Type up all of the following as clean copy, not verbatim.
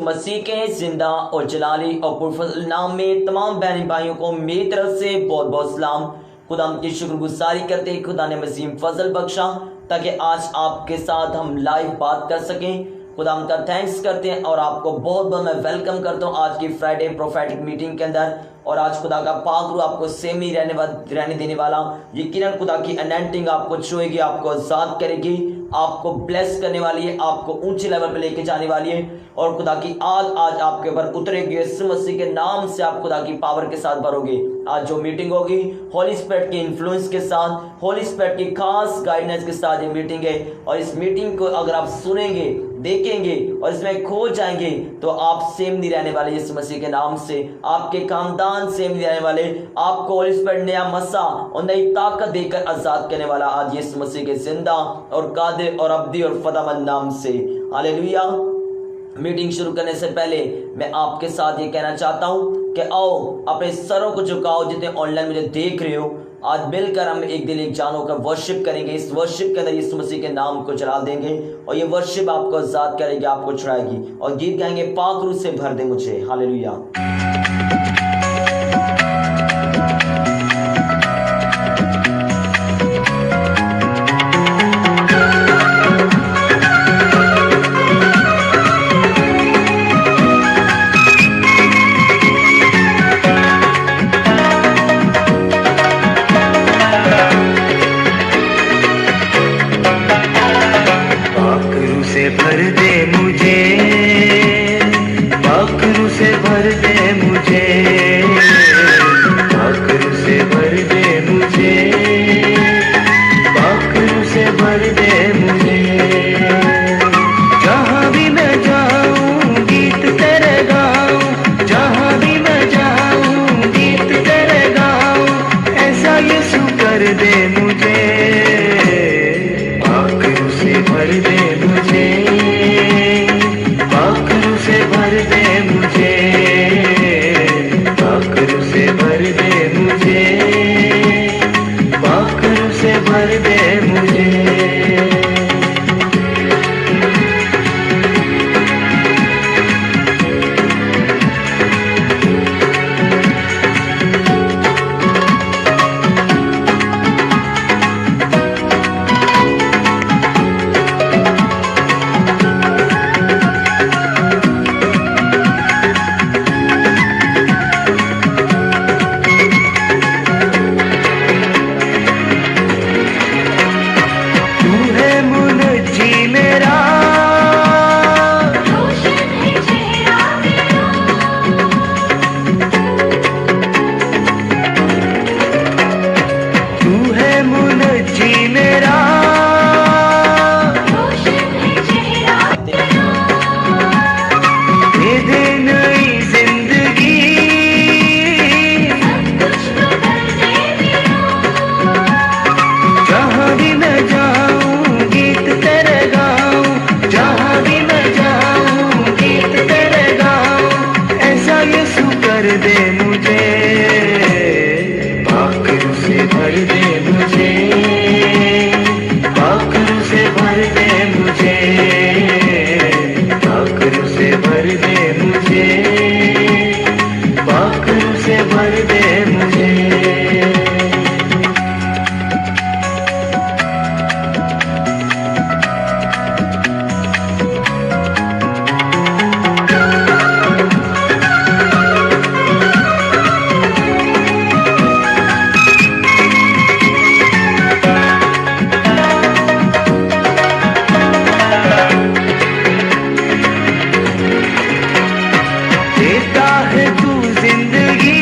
मसीह के जिंदा और जलाली और पुरफज़ल नाम में तमाम बहन भाइयों को मेरी तरफ से बहुत बहुत सलाम। खुदा की शुक्रगुजारी करते हैं, खुदा ने मसीह फजल बख्शा ताकि आज आपके साथ हम लाइव बात कर सकें। खुदा का थैंक्स करते हैं और आपको बहुत बहुत मैं वेलकम करता हूँ आज की फ्राइडे प्रोफेटिक मीटिंग के अंदर। और आज खुदा का पाक रूह आपको सेम ही रहने देने वाला। यकीनन खुदा की अनॉइंटिंग आपको छुएगी, आपको आजाद करेगी, आपको ब्लेस करने वाली है, आपको ऊंचे लेवल पे लेके जाने वाली है। और खुदा की आग आज आपके ऊपर उतरेगी। यीशु मसीह के नाम से आप खुदा की पावर के साथ भरोगे। आज जो मीटिंग होगी होली स्पिरिट के इन्फ्लुएंस के साथ, होली स्पिरिट की खास गाइडेंस के साथ ये मीटिंग है। और इस मीटिंग को अगर आप सुनेंगे, देखेंगे और इसमें खो जाएंगे तो आप सेम नहीं रहने वाले। यीशु मसीह के नाम से आपके खानदान सेम नहीं रहने वाले। आपको होली स्पिरिट नया मसा और नई ताकत देकर आजाद करने वाला आज यीशु मसीह के जिंदा और कादिर और अब्दी और फदामंद नाम से। हालेलुया। मीटिंग शुरू करने से पहले मैं आपके साथ ये कहना चाहता हूँ कि आओ अपने सरों को झुकाओ। जितने ऑनलाइन मुझे देख रहे हो, आज मिलकर हम एक दिल एक जानों का वर्शिप करेंगे। इस वर्शिप के अंदर यीशु मसीह के नाम को चला देंगे और ये वर्शिप आपको आजाद करेगी, आपको छुड़ाएगी। और गीत गाएंगे पाक रूह से भर दे मुझे। हालेलुया। भर दे मुझे, पाखरू से भर दे मुझे, पाखरू से भर दे मुझे, पाखरू से भर दे मुझे। जहाँ भी मैं जाऊँ गीत तेरे गाऊँ, जहाँ भी मैं जाऊँ गीत तेरे गाऊँ। ऐसा यीशु कर दे मुझे, पाखरू से भर दे मुझे, पाखरू से भर दे मुझे, पाखरू से भर दे मुझे, पाखरू से भर दे मुझे। देता है तू जिंदगी,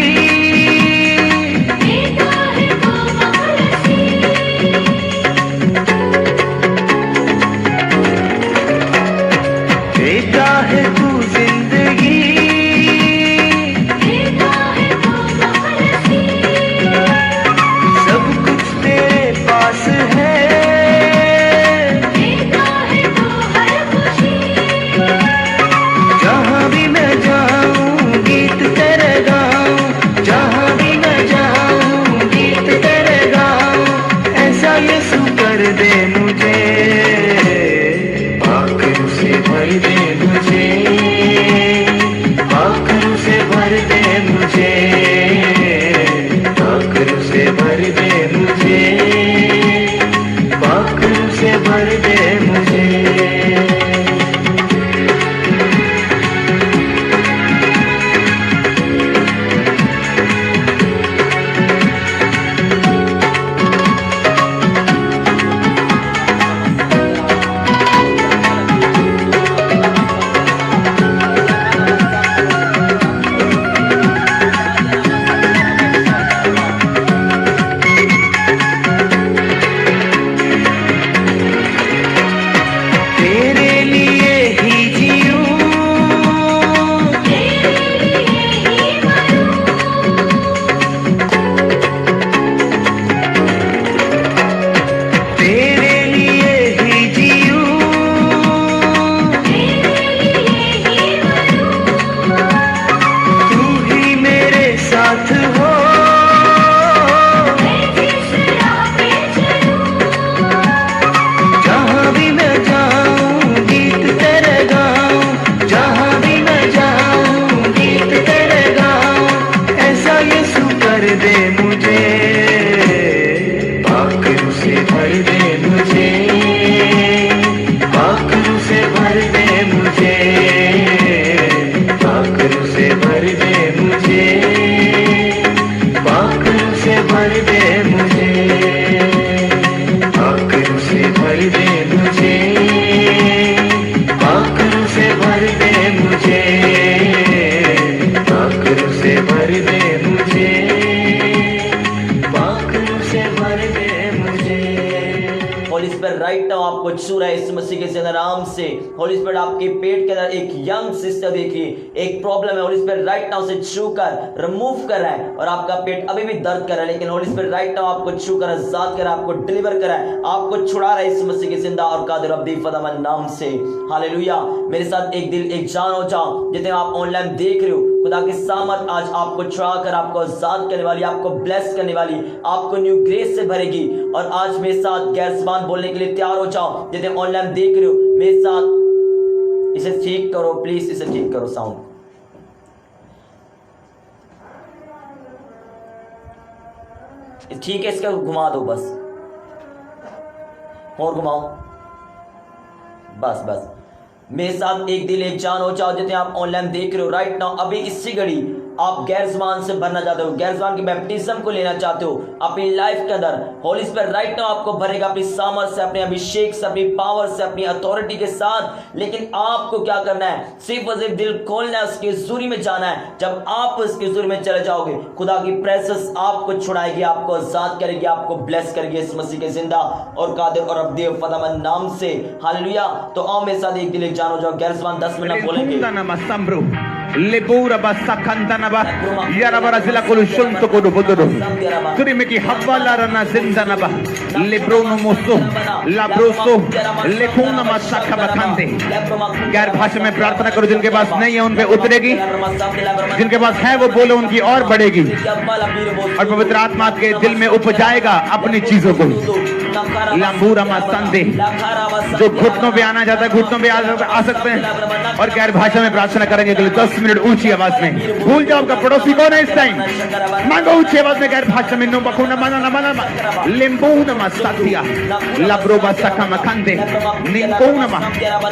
के नाम से। होली स्पिरिट आपके पेट के अंदर एक यंग सिस्टर देखिए, एक प्रॉब्लम है, होली स्पिरिट राइट नाउ से छू कर रिमूव कर रहा है और आपका पेट अभी भी दर्द कर रहा है, लेकिन होली स्पिरिट राइट नाउ आपको छू कर आजाद कर रहा है, आपको डिलीवर कर रहा है, आपको छुड़ा रहा है इस मसीह के जिंदा और कादिर अब्दी फदामन नाम से। हालेलुया। मेरे साथ एक दिल एक जान हो जाओ, जितने आप ऑनलाइन देख रहे हो, खुदा की सामर्थ आज आपको छुड़ा कर आपको आजाद करने वाली, आपको ब्लेस करने वाली, आपको न्यू ग्रेस से भरेगी। और आज मेरे साथ गैर ज़बान बोलने के लिए तैयार हो जाओ, जितने ऑनलाइन देख रहे हो मेरे साथ। इसे ठीक करो प्लीज, इसे ठीक करो साउंड। ठीक है, इसका घुमा दो बस, और घुमाओ बस बस। मेरे साथ एक दिल एक जान हो जाओ, जितने आप ऑनलाइन देख रहे हो राइट नाउ, अभी इसी घड़ी आप गैर ज़बान से भरना चाहते हो, गैर ज़बान की बैप्टिज्म को लेना चाहते हो अपनी लाइफ के अंदर, होली स्पिरिट राइट नाउ आपको भरेगा अपनी सामर्थ से, अपने अभिषेक से, अपनी पावर से, अपनी अथॉरिटी के साथ। लेकिन आपको क्या करना है, सिर्फ और सिर्फ दिल खोलना है, उसकी हुजूरी में जाना है। जब आप उसकी हुजूरी में चले जाओगे, खुदा की प्रेजेंस आपको छुड़ाएगी, आपको आजाद करेगी, आपको ब्लेस करेगी इस मसीह के जिंदा और कादिर और अब्दी फदामन नाम से। हालेलुया। तो आओ मेरे साथ एक दिल एक जान हो जाओ, गैर ज़बान 10 मिनट बोलेंगे। Lebura basakantana ba yara barazila kolushonto kodo bododo turimeki hawala rana zindana ba lebrono mosto labroso lekuna masaka bakande। गैर भाषा में प्रार्थना करो, जिनके पास नहीं है उन पे उतरेगी, जिनके पास है वो बोले उनकी और बढ़ेगी, और पवित्र आत्मा के दिल में उपजाएगा अपनी चीजों को। लंबूरा मस्तंदे, जो घुटनों पे आना चाहता है घुटनों पे आ सकते हैं और गैर भाषा में प्रार्थना करेंगे। 10 मिनट ऊंची आवाज में। भूल जाओ आपका पड़ोसी कौन है इस टाइम, मांगो ऊंची आवाज में गैर भाषा में। नो बखुना माना ना माना लिंबू नमा साथिया लब्रो बसका मखंदे निंबू नमा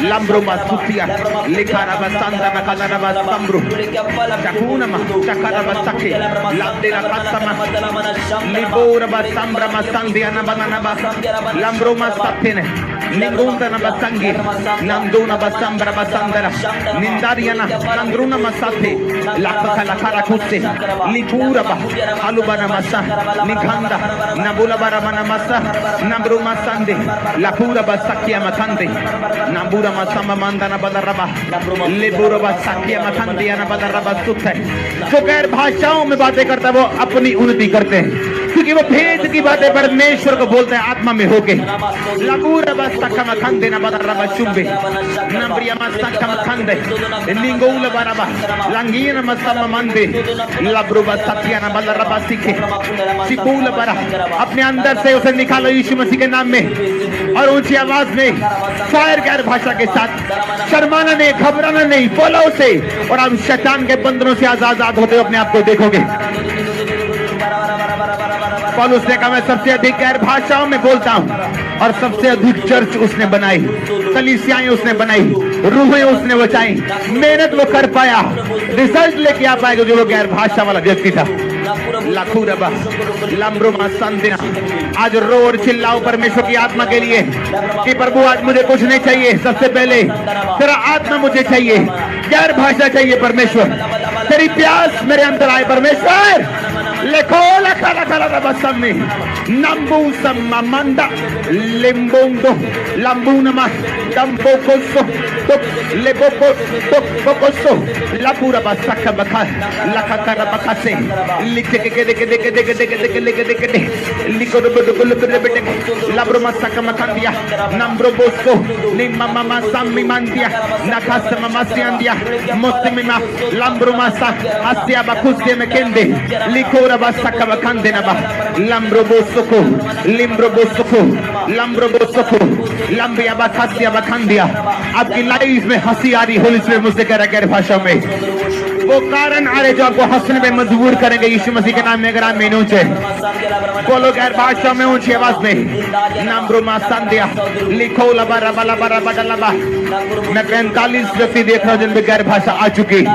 लब्रो बसुतिया लिखारा बसंदा मखला बसम्ब्रो चकुना मा चकरा बसके लब्देला कसमा लिबोर बसम्ब्रा मसंदिया ना बनाना बस लब्रो मसतेने निंगुंदा ना बसंगी नंदुना बसम्ब्रा बसंदरा निंदारियाना नंद्रुना मसाथे लाखा लाखा खुसे लिपूरा बा हालुबाना मसा निखंदा नबुला बारा मना मसा नब्रु मसंदे लाखूरा बसकिया मखंदे नबुरा मसमा मंदना बदरबा लेबुरा बसकिया मखंदे ना बदरबा सुत है। जो गैर भाषाओं में बातें करता है वो अपनी उन्नति करते हैं, क्योंकि वो भेद की बातें परमेश्वर को बोलते हैं आत्मा में होके। लबूरा बसका मखंदे ना बदरबा शुंबे नब्रिया मसका मखंदे निंगोला बारबा लंगीना मसमा मंदे लब्रुबा सकिया ना बदरबा सीखे सिकूल बरा। अपने अंदर से उसे निकालो यीशु मसीह के नाम में और ऊंची आवाज में फायर गैर भाषा के साथ। शर्माना नहीं, घबराना नहीं, बोलो उसे और आप शैतान के बंधनों से आजाद होते हो अपने आप को देखोगे। पौलुस ने कहा मैं सबसे अधिक गैर भाषाओं में बोलता हूं और सबसे अधिक चर्च उसने बनाई, कलीसियाएं उसने बनाई, रूहें उसने बचाई, मेहनत वो कर पाया, रिजल्ट लेके आ पाएगा जो वो गैर भाषा वाला व्यक्ति था। लाखूरबा लम्ब्रुमा संदिना। आज रो और चिल्लाओ परमेश्वर की आत्मा के लिए कि प्रभु आज मुझे कुछ नहीं चाहिए, सबसे पहले तेरा आत्मा मुझे चाहिए, गैर भाषा चाहिए परमेश्वर, तेरी प्यास मेरे अंदर आए परमेश्वर। लेखो लखा लखा लखा बसम्मी नंबू सम्मा मंदा लिंबोंदो लंबूनमा दंबोकोसो तो लेबोको तो बोकोसो लपूरा बसका बखा लखा करा बखासे लिखे के देखे देखे देखे देखे देखे देखे देखे देखे लिखो दो दो दो बेटे लब्रो मसका मखंदिया नंबरो बोसको निम्मा मामा सम्मी मंदिया नखास मामा सियांदिया मुस्लिमा लंबरो मसा हस्तिया बखुस्ते में केंदे लिखो बसका बखंदे नबा लंबरो बोसको लिम्ब्रो बोसको लंबरो बोसको लंबिया बखासिया बखंदिया। आपकी लाइफ में हंसी आ रही, होली स्पिरिट मुझसे कह रहा है गैर भाषा में वो कारण आ रहे जो आपको हंसने में मजबूर करेंगे यीशु मसीह के नाम में। अगर आप मीनू चे बोलो गैर भाषा में ऊंची आवाज में नंबरो मासंदिया लिखो लबा रबा लबा रबा लबा। मैं 45 व्यक्ति देख रहा हूं जिनमें गैर भाषा आ चुकी,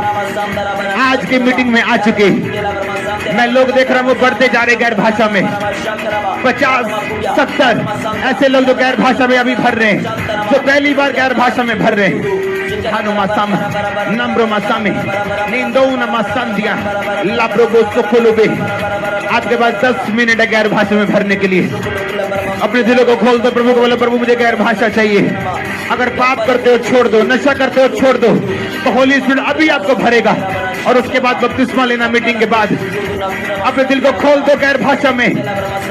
आज की मीटिंग में आ चुकी। मैं लोग देख रहा हूं वो बढ़ते जा रहे गैर भाषा में, 50-70 ऐसे लोग जो गैर भाषा में अभी भर रहे हैं, जो पहली बार गैर भाषा में भर रहे हैं। हानो मासाम नंब्रो मासामे निंदो नमस्तांदिया लाब्रो बोसो खोलोबे। आपके पास 10 मिनट है गैर भाषा में भरने के लिए। अपने दिलों को खोल दो, प्रभु को बोलो प्रभु मुझे गैर भाषा चाहिए। अगर पाप करते हो छोड़ दो, नशा करते हो छोड़ दो, तो होली स्पिरिट अभी आपको भरेगा। और उसके बाद बपतिस्मा लेना मीटिंग के बाद। अपने दिल को खोल दो गैर भाषा में,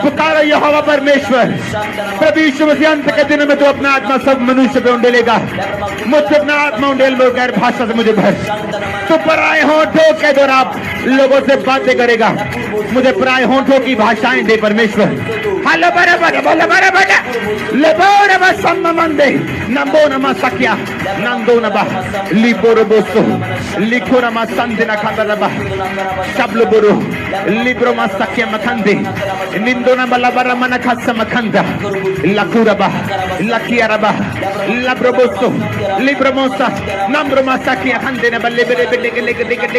पुकारो यहोवा परमेश्वर, प्रभु यीशु मसीह अंत के दिन में तो अपना आत्मा सब मनुष्य पे उंडेलेगा। मुझसे अपना आत्मा उंडेल लो, गैर भाषा से मुझे भर। तो पराए होठों के द्वारा आप लोगों से बातें करेगा। मुझे पराए होठों की भाषाएं दे परमेश्वर। हालो बरा बरा बोला बरा बरा ले बोरा बस सम्मंदे नंबो नमा सकिया नंदो नबा लिपोरो बोसो लिखोरा मा संदिना खंदरबा शब्लो बोरो लिब्रो मा सकिया मखंदे निंदो ना बला बरा मना खस मखंदा लकुरबा लकियारबा लब्रो बोसो लिब्रो मोसा नंब्रो मा सकिया खंदे ना बल्ले बेरे बेटे के लेके लेके लेके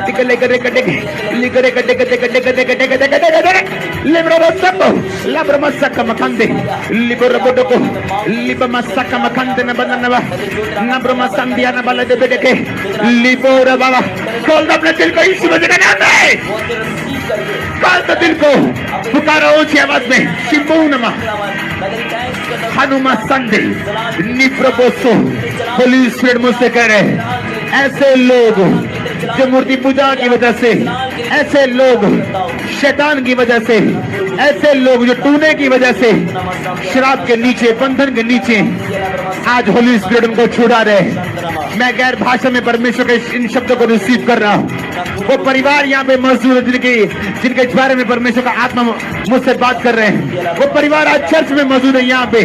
लेके लेके लेके लेके लेके लेके लेके लिब्रो बोसो labra masaka makande libora bodoko liba masaka makande na banana ba nabra masandia na bala de bedeke libora baba खोल अपने दिल को यीशु मसीह के नाम में, खोल दो दिल को, पुकारो ऊंची आवाज में शिमोनमा हनुमा संदे निप्रबोसो। होली स्पिरिट मुझसे कह रहे ऐसे लोग जो मूर्ति पूजा की वजह से, ऐसे लोग शैतान की वजह से, ऐसे लोग जो टूने की वजह से शराब के नीचे, बंधन के नीचे, आज होली स्पिरिट उनको छुड़ा रहे। मैं गैर भाषा में परमेश्वर के इन शब्दों को रिसीव कर रहा हूँ। वो परिवार यहाँ पे मौजूद है जिनके बारे में परमेश्वर का आत्मा मुझसे बात कर रहे हैं। वो परिवार आज चर्च में मौजूद है यहाँ पे,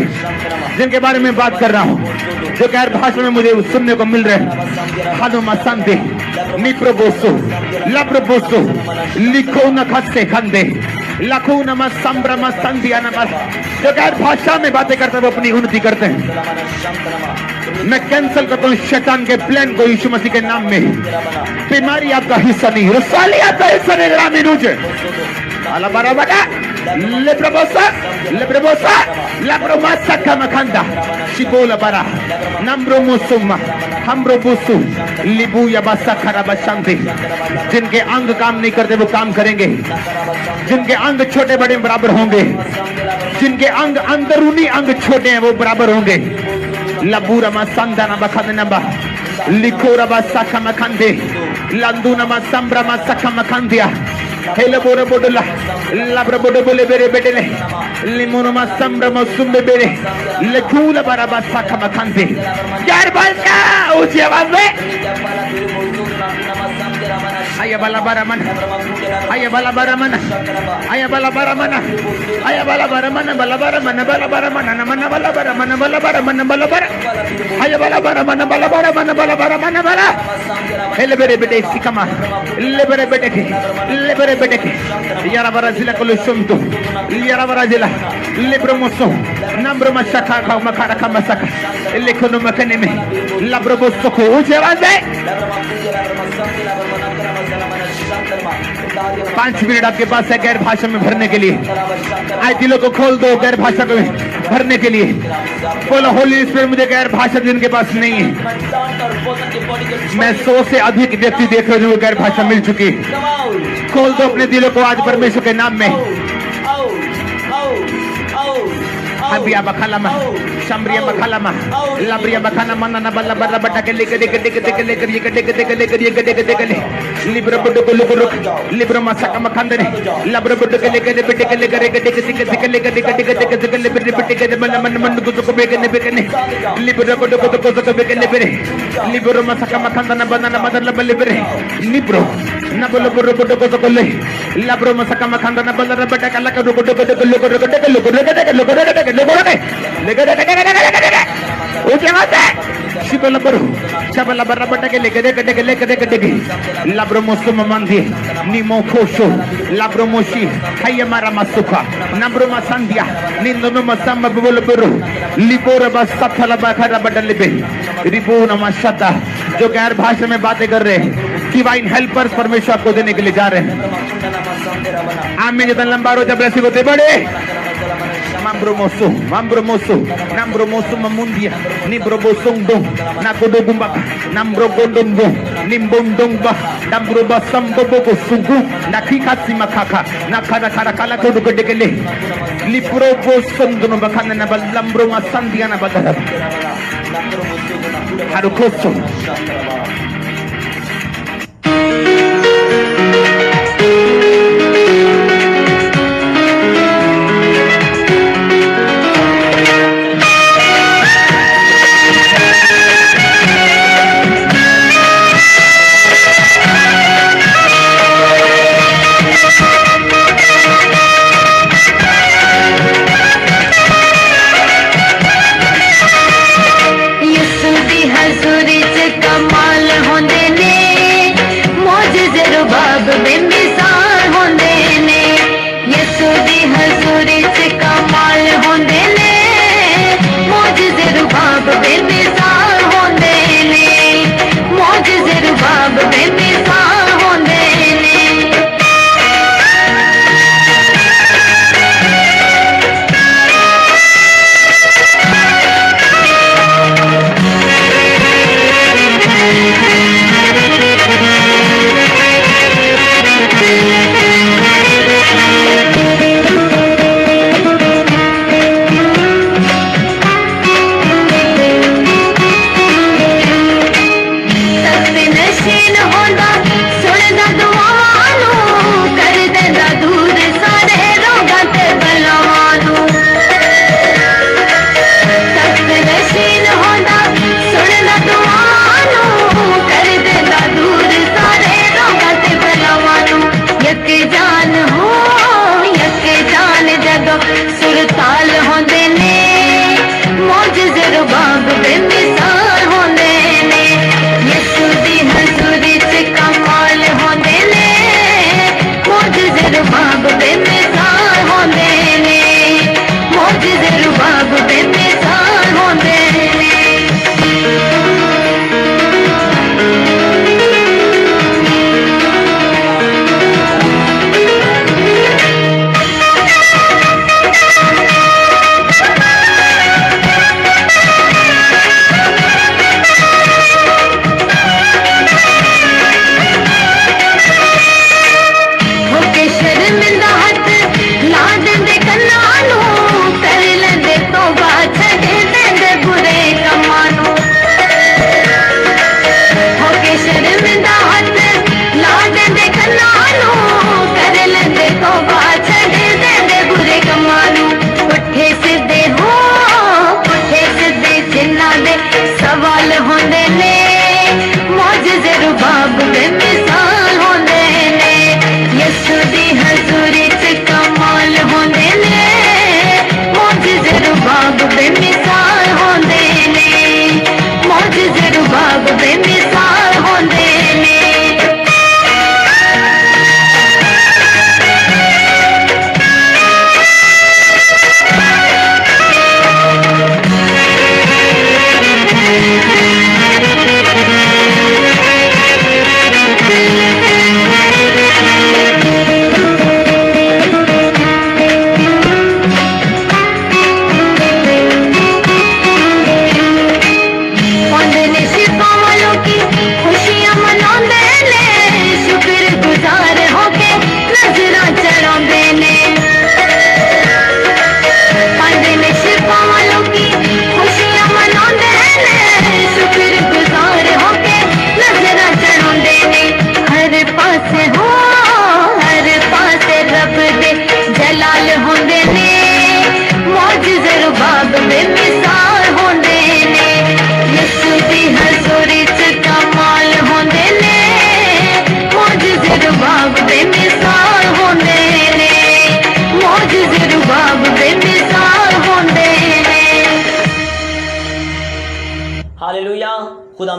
जिनके बारे में बात कर रहा हूँ, जो गैर भाषा में मुझे सुनने को मिल रहे हैं। हनुमा संदे निप्रबोसो लब्रबोसो लिखो न खस्से खंदे लखो नम संभ्रम संध्या नम। जो गैर भाषा में बातें करते हैं वो अपनी उन्नति करते हैं। मैं कैंसिल करता हूँ शैतान के प्लान को यीशु मसीह के नाम में। बीमारी आपका हिस्सा नहीं, रसाली आपका हिस्सा नहीं। ग्रामीण लेब्रबोसा लेब्रबोसा लेब्रोमासा कमखंदा शिबोला बरा नम्ब्रोमुसुमा हमब्रोबुसु लिबुया बसा खराबशांति। जिनके अंग काम नहीं करते वो काम करेंगे, जिनके अंग छोटे बड़े बराबर होंगे, जिनके अंग अंदरूनी अंग छोटे हैं वो बराबर होंगे। लबूरा मा संदाना बखंदनबा लिखोरा बसा कमखंदे लंदूना मा संब्रमा सकमखंदिया हेलो बोरे बोडला लाब्रा बोडे बोले बेरे बेटेले लिमोनो मा संब्रमा सुंबे बेरे लखूला बराबा सकमखंदे। यार भाषा ऊंची आवाज में आया बाला बारा मन आया बाला बारा मन आया बाला बारा मन आया बाला बारा मन बाला बारा मन बाला बारा मन मन बाला बारा मन बाला बारा मन बाला बारा आया बाला बारा मन बाला बारा मन बाला बारा मन बाला हेले बेरे बेटे सिकमा ले बेरे बेटे के ले बेरे बेटे के यारा बारा जिला को लुसुमतो यारा बारा जिला ले ब्रह्मसो नंबर मशका का मखारा का मसका लेखनो मकने में लब्रबोसो को ऊंचे आवाज में 5 मिनट आपके पास है गैर भाषा में भरने के लिए। आज दिलों को खोल दो गैर भाषा को भरने के लिए। बोलो होली स्पिरिट मुझे गैर भाषा जिनके पास नहीं है। मैं 100 से अधिक व्यक्ति देख रहा हूँ गैर भाषा मिल चुकी। खोल दो अपने दिलों को आज परमेश्वर के नाम में। अबिया बखालामा शम्रिया बखालामा लब्रिया बखाना मना ना बल्ला बल्ला बटा के लेके लेके लेके लेके लेके लेके लेके लेके लेके लेके लेके लेके ले लिब्रो बुड्डो को लुक रुक लिब्रो मसका मखंदे ने लब्रो बुड्डो के लेके बेटे के लेके लेके लेके लेके लेके लेके लेके लेके लेके लेके बेटे के मन मन मन को को बेके ने बेके ने लिब्रो को को बेके ने बेरे लिब्रो मसका मखंदा ना बना ना मदर लबले बेरे लिब्रो ना बोलो बुड्डो बुड्डो को ले लब्रो मसका मखंदा ना बल्ला बटा का लका रुक रुक ऊंचे आवाज में शिबला बरो शबला बरा बटा के लेके लेके लेके लेके लब्रो मुसुम मंदी निमो खोशो लब्रो मोशी हैया मारा मसुखा नब्रो मसंदिया निंदनो मसम बोल बरो लिपोर बस सफल बखरा बदल बे रिपो नमशता। जो गैर भाषा में बातें कर रहे हैं डिवाइन हेल्पर्स परमेश्वर को देने के लिए जा रहे हैं। आमीन। जितना लंबा रो जब ऐसे होते बड़े Mambromoso, Nambromoso Mamundia, Nibrobosongdo, Nakodogumba, Nambrogondongo, Nimbondongba, Nambroba Sambobo Sugu, Nakikatsi Makaka, Nakara Karakala Kodogele, Liprobo Sondono Bakana Balambro Masandiana Badara, Harukoso. बाग बेमिसाल होंदे ने यसू दी हजूरी च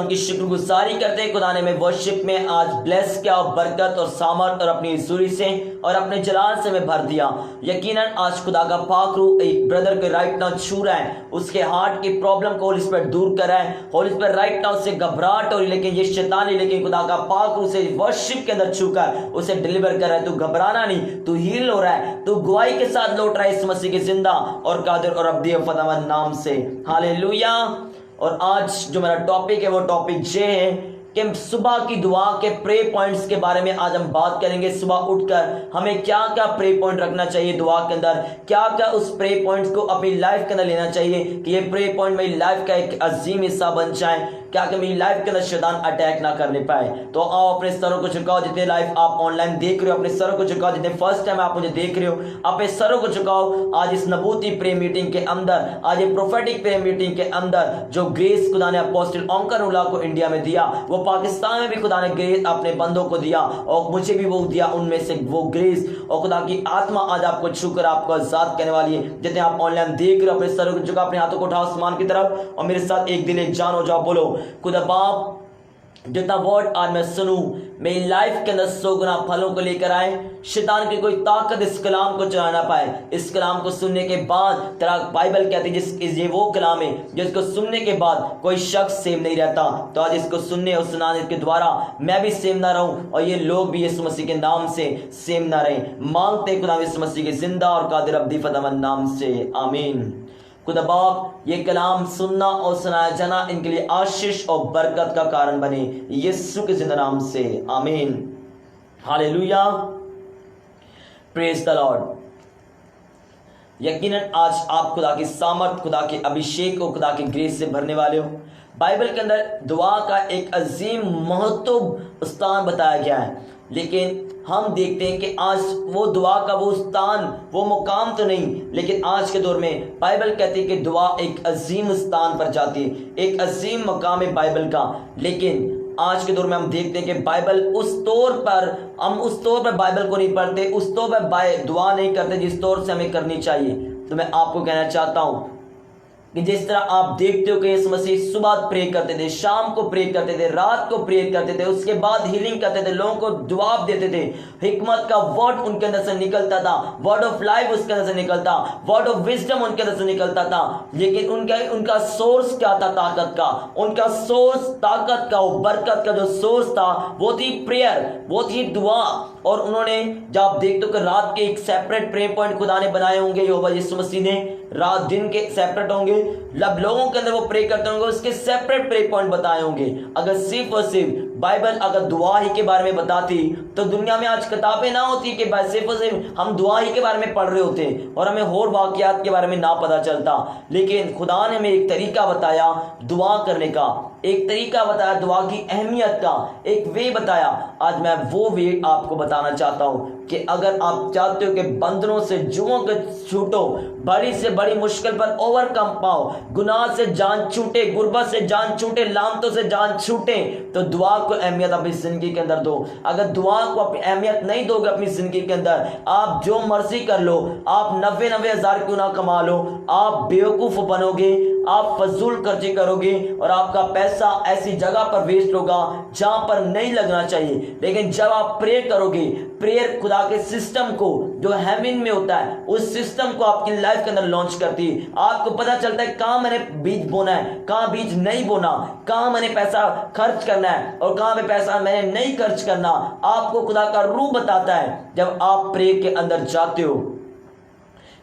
खुदाम की शुक्रगुजारी करते हैं। खुदा ने हमें वर्शिप में आज ब्लेस किया और बरकत और सामर्थ और अपनी सूरी से और अपने जलाल से हमें भर दिया। यकीनन आज खुदा का पाक रूह एक ब्रदर के राइट नाउ छू रहा है, उसके हार्ट की प्रॉब्लम को होली स्पिरिट दूर कर रहा है। होली स्पिरिट राइट नाउ उससे घबराहट हो रही, लेकिन ये शैतानी, लेकिन खुदा का पाक रूह से वर्शिप के अंदर छूकर उसे डिलीवर कर रहा है। तू घबराना नहीं, तू हील हो रहा है, तू गवाही के साथ लौट रहा है इस मसीह के जिंदा और कादिर और अब्दी खुदावंद नाम से। हालेलुया। और आज जो मेरा टॉपिक है वो टॉपिक ये है कि सुबह की दुआ के प्रे पॉइंट्स के बारे में आज हम बात करेंगे। सुबह उठकर हमें क्या क्या प्रे पॉइंट रखना चाहिए दुआ के अंदर, क्या क्या उस प्रे पॉइंट्स को अपनी लाइफ के अंदर लेना चाहिए कि ये प्रे पॉइंट मेरी लाइफ का एक अजीम हिस्सा बन जाए, क्या कि मेरी लाइफ के अंदर शैतान अटैक ना करने पाए। तो आओ अपने सरों को झुकाओ, जितने लाइव आप ऑनलाइन देख रहे हो अपने सरों को झुकाओ, जितने फर्स्ट टाइम आप मुझे देख रहे हो अपने सरों को झुकाओ। आज इस नबूती प्रे मीटिंग के अंदर, आज ये प्रोफेटिक प्रे मीटिंग के अंदर जो ग्रेस खुदा ने अपोस्टल ओंकारुल्लाह को इंडिया में दिया, वो पाकिस्तान में भी खुदा ने ग्रेस अपने बंदों को दिया और मुझे भी वो दिया, उनमें से वो ग्रेस और खुदा की आत्मा आज आपको छूकर आपको आजाद करने वाली है। जितने आप ऑनलाइन देख रहे हो अपने सरों को झुकाओ, अपने हाथों को उठाओ आसमान की तरफ और मेरे साथ एक दिल एक जान हो जाओ। बोलो, खुदा बाप जितना वर्ड आज मैं सुनूं मेरी लाइफ के अंदर 100 गुना फलों को लेकर आए। शैतान की कोई ताकत इस कलाम को चला ना पाए। इस कलाम को सुनने के बाद तेरा बाइबल कहती है ये वो कलाम है जिसको सुनने के बाद कोई शख्स सेम नहीं रहता। तो आज इसको सुनने और सुनाने के द्वारा मैं भी सेम ना रहूं और ये लोग भी यीशु मसीह के नाम से सेम ना रहें। मांगते खुदा यीशु मसीह के जिंदा और कादिर अब्दी फदामंद नाम से, आमीन। खुदा बाप ये कलाम सुनना और सुनाया जाना इनके लिए आशीष और बरकत का कारण बने, यीशु के जिंदा नाम से, आमीन। Hallelujah, praise the Lord. यकीनन आज आप खुदा की सामर्थ, खुदा के अभिषेक और खुदा की ग्रेस से भरने वाले हो। बाइबल के अंदर दुआ का एक अजीम महत्व स्थान बताया गया है, लेकिन हम देखते हैं कि आज वो दुआ का वो स्थान, वो मुकाम तो नहीं, लेकिन आज के दौर में बाइबल कहती है कि दुआ एक अजीम स्थान पर जाती है, एक अजीम मकाम है बाइबल का। लेकिन आज के दौर में हम देखते हैं कि बाइबल उस तौर पर, हम उस तौर पर बाइबल को नहीं पढ़ते, उस तौर पर दुआ नहीं करते जिस तौर से हमें करनी चाहिए। तो मैं आपको कहना चाहता हूँ कि जिस तरह आप देखते हो कि यीशु मसीह सुबह प्रे करते थे, शाम को प्रे करते थे, रात को प्रे करते थे, उसके बाद हीलिंग करते थे, लोगों को जवाब देते थे, हिकमत का वर्ड उनके अंदर से निकलता था, वर्ड ऑफ लाइफ उसके अंदर से निकलता, वर्ड ऑफ विजडम उनके अंदर से निकलता था। लेकिन उनका सोर्स क्या था ताकत का? उनका सोर्स ताकत का, वो बरकत का जो सोर्स था वो थी प्रेयर, वो थी दुआ। और उन्होंने, जब आप देखते हो कि रात के एक सेपरेट प्रे पॉइंट खुदा ने बनाए होंगे, यहोवा यीशु मसीह ने, रात दिन के सेपरेट होंगे, जब लोगों के अंदर वो प्रे करते होंगे उसके सेपरेट प्रे पॉइंट बताए होंगे। अगर सिर्फ और सिर्फ बाइबल अगर दुआ ही के बारे में बताती तो दुनिया में आज किताबें ना होती कि सिर्फ और सिर्फ हम दुआ ही के बारे में पढ़ रहे होते और हमें और वाकयात के बारे में ना पता चलता। लेकिन खुदा ने हमें एक तरीका बताया दुआ करने का, एक तरीका बताया दुआ की अहमियत का, एक वे बताया। आज मैं वो वे आपको बताना चाहता हूं कि अगर आप चाहते हो कि बंधनों से, जुओं के छूटो, बड़ी से बड़ी मुश्किल पर ओवरकम पाओ, गुनाह से जान छूटे, गुर्बत से जान छूटे, लामतों से जान छूटे, तो दुआ को अहमियत अपनी जिंदगी के अंदर दो। अगर दुआ को अपनी अहमियत नहीं दोगे अपनी जिंदगी के अंदर, आप जो मर्जी कर लो, आप 90 हज़ार क्यों ना कमा लो, आप बेवकूफ बनोगे, आप फजूल खर्ची करोगे और आपका पैसा ऐसी जगह पर वेस्ट होगा जहां पर नहीं लगना चाहिए। लेकिन जब आप प्रे करोगे, प्रेयर खुदा के सिस्टम को जो हेवन में होता है उस सिस्टम को आपकी लाइफ के अंदर लॉन्च करती है। आपको पता चलता है कहां मैंने बीज बोना है, कहां बीज नहीं बोना, कहां मैंने पैसा खर्च करना है और कहां पे पैसा मैंने नहीं खर्च करना। आपको खुदा का रूह बताता है जब आप प्रे के अंदर जाते हो।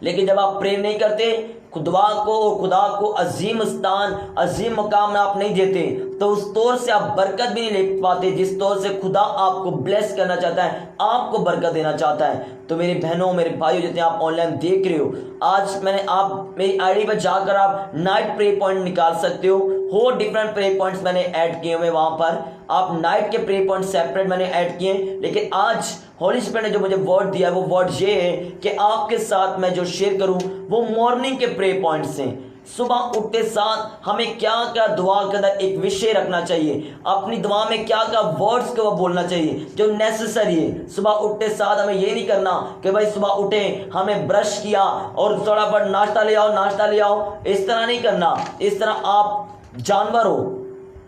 लेकिन जब आप प्रे नहीं करते, खुदा को और खुदा को अजीम स्थान, अजीम मकाम में आप नहीं देते, तो उस तौर से आप बरकत भी नहीं ले पाते जिस तौर से खुदा आपको ब्लेस करना चाहता है, आपको बरकत देना चाहता है। तो मेरे बहनों, मेरे भाइयों, जितने आप ऑनलाइन देख रहे हो, आज मैंने आप मेरी आईडी पर जाकर आप नाइट प्रे पॉइंट निकाल सकते हो डिफरेंट प्रे पॉइंट्स मैंने ऐड किए हुए, वहां पर आप नाइट के प्रे पॉइंट सेपरेट मैंने ऐड किए। लेकिन आज होली स्पिरिट ने जो मुझे वर्ड दिया है वो वर्ड ये है कि आपके साथ मैं जो शेयर करूं वो मॉर्निंग के प्रे पॉइंट्स हैं। सुबह उठते साथ हमें क्या क्या दुआ के अंदर एक विषय रखना चाहिए, अपनी दुआ में क्या क्या वर्ड्स को बोलना चाहिए जो नेसेसरी है। सुबह उठते साथ हमें ये नहीं करना कि भाई सुबह उठे हमने ब्रश किया और थोड़ा बहुत नाश्ता ले आओ, इस तरह नहीं करना। इस तरह आप जानवर हो,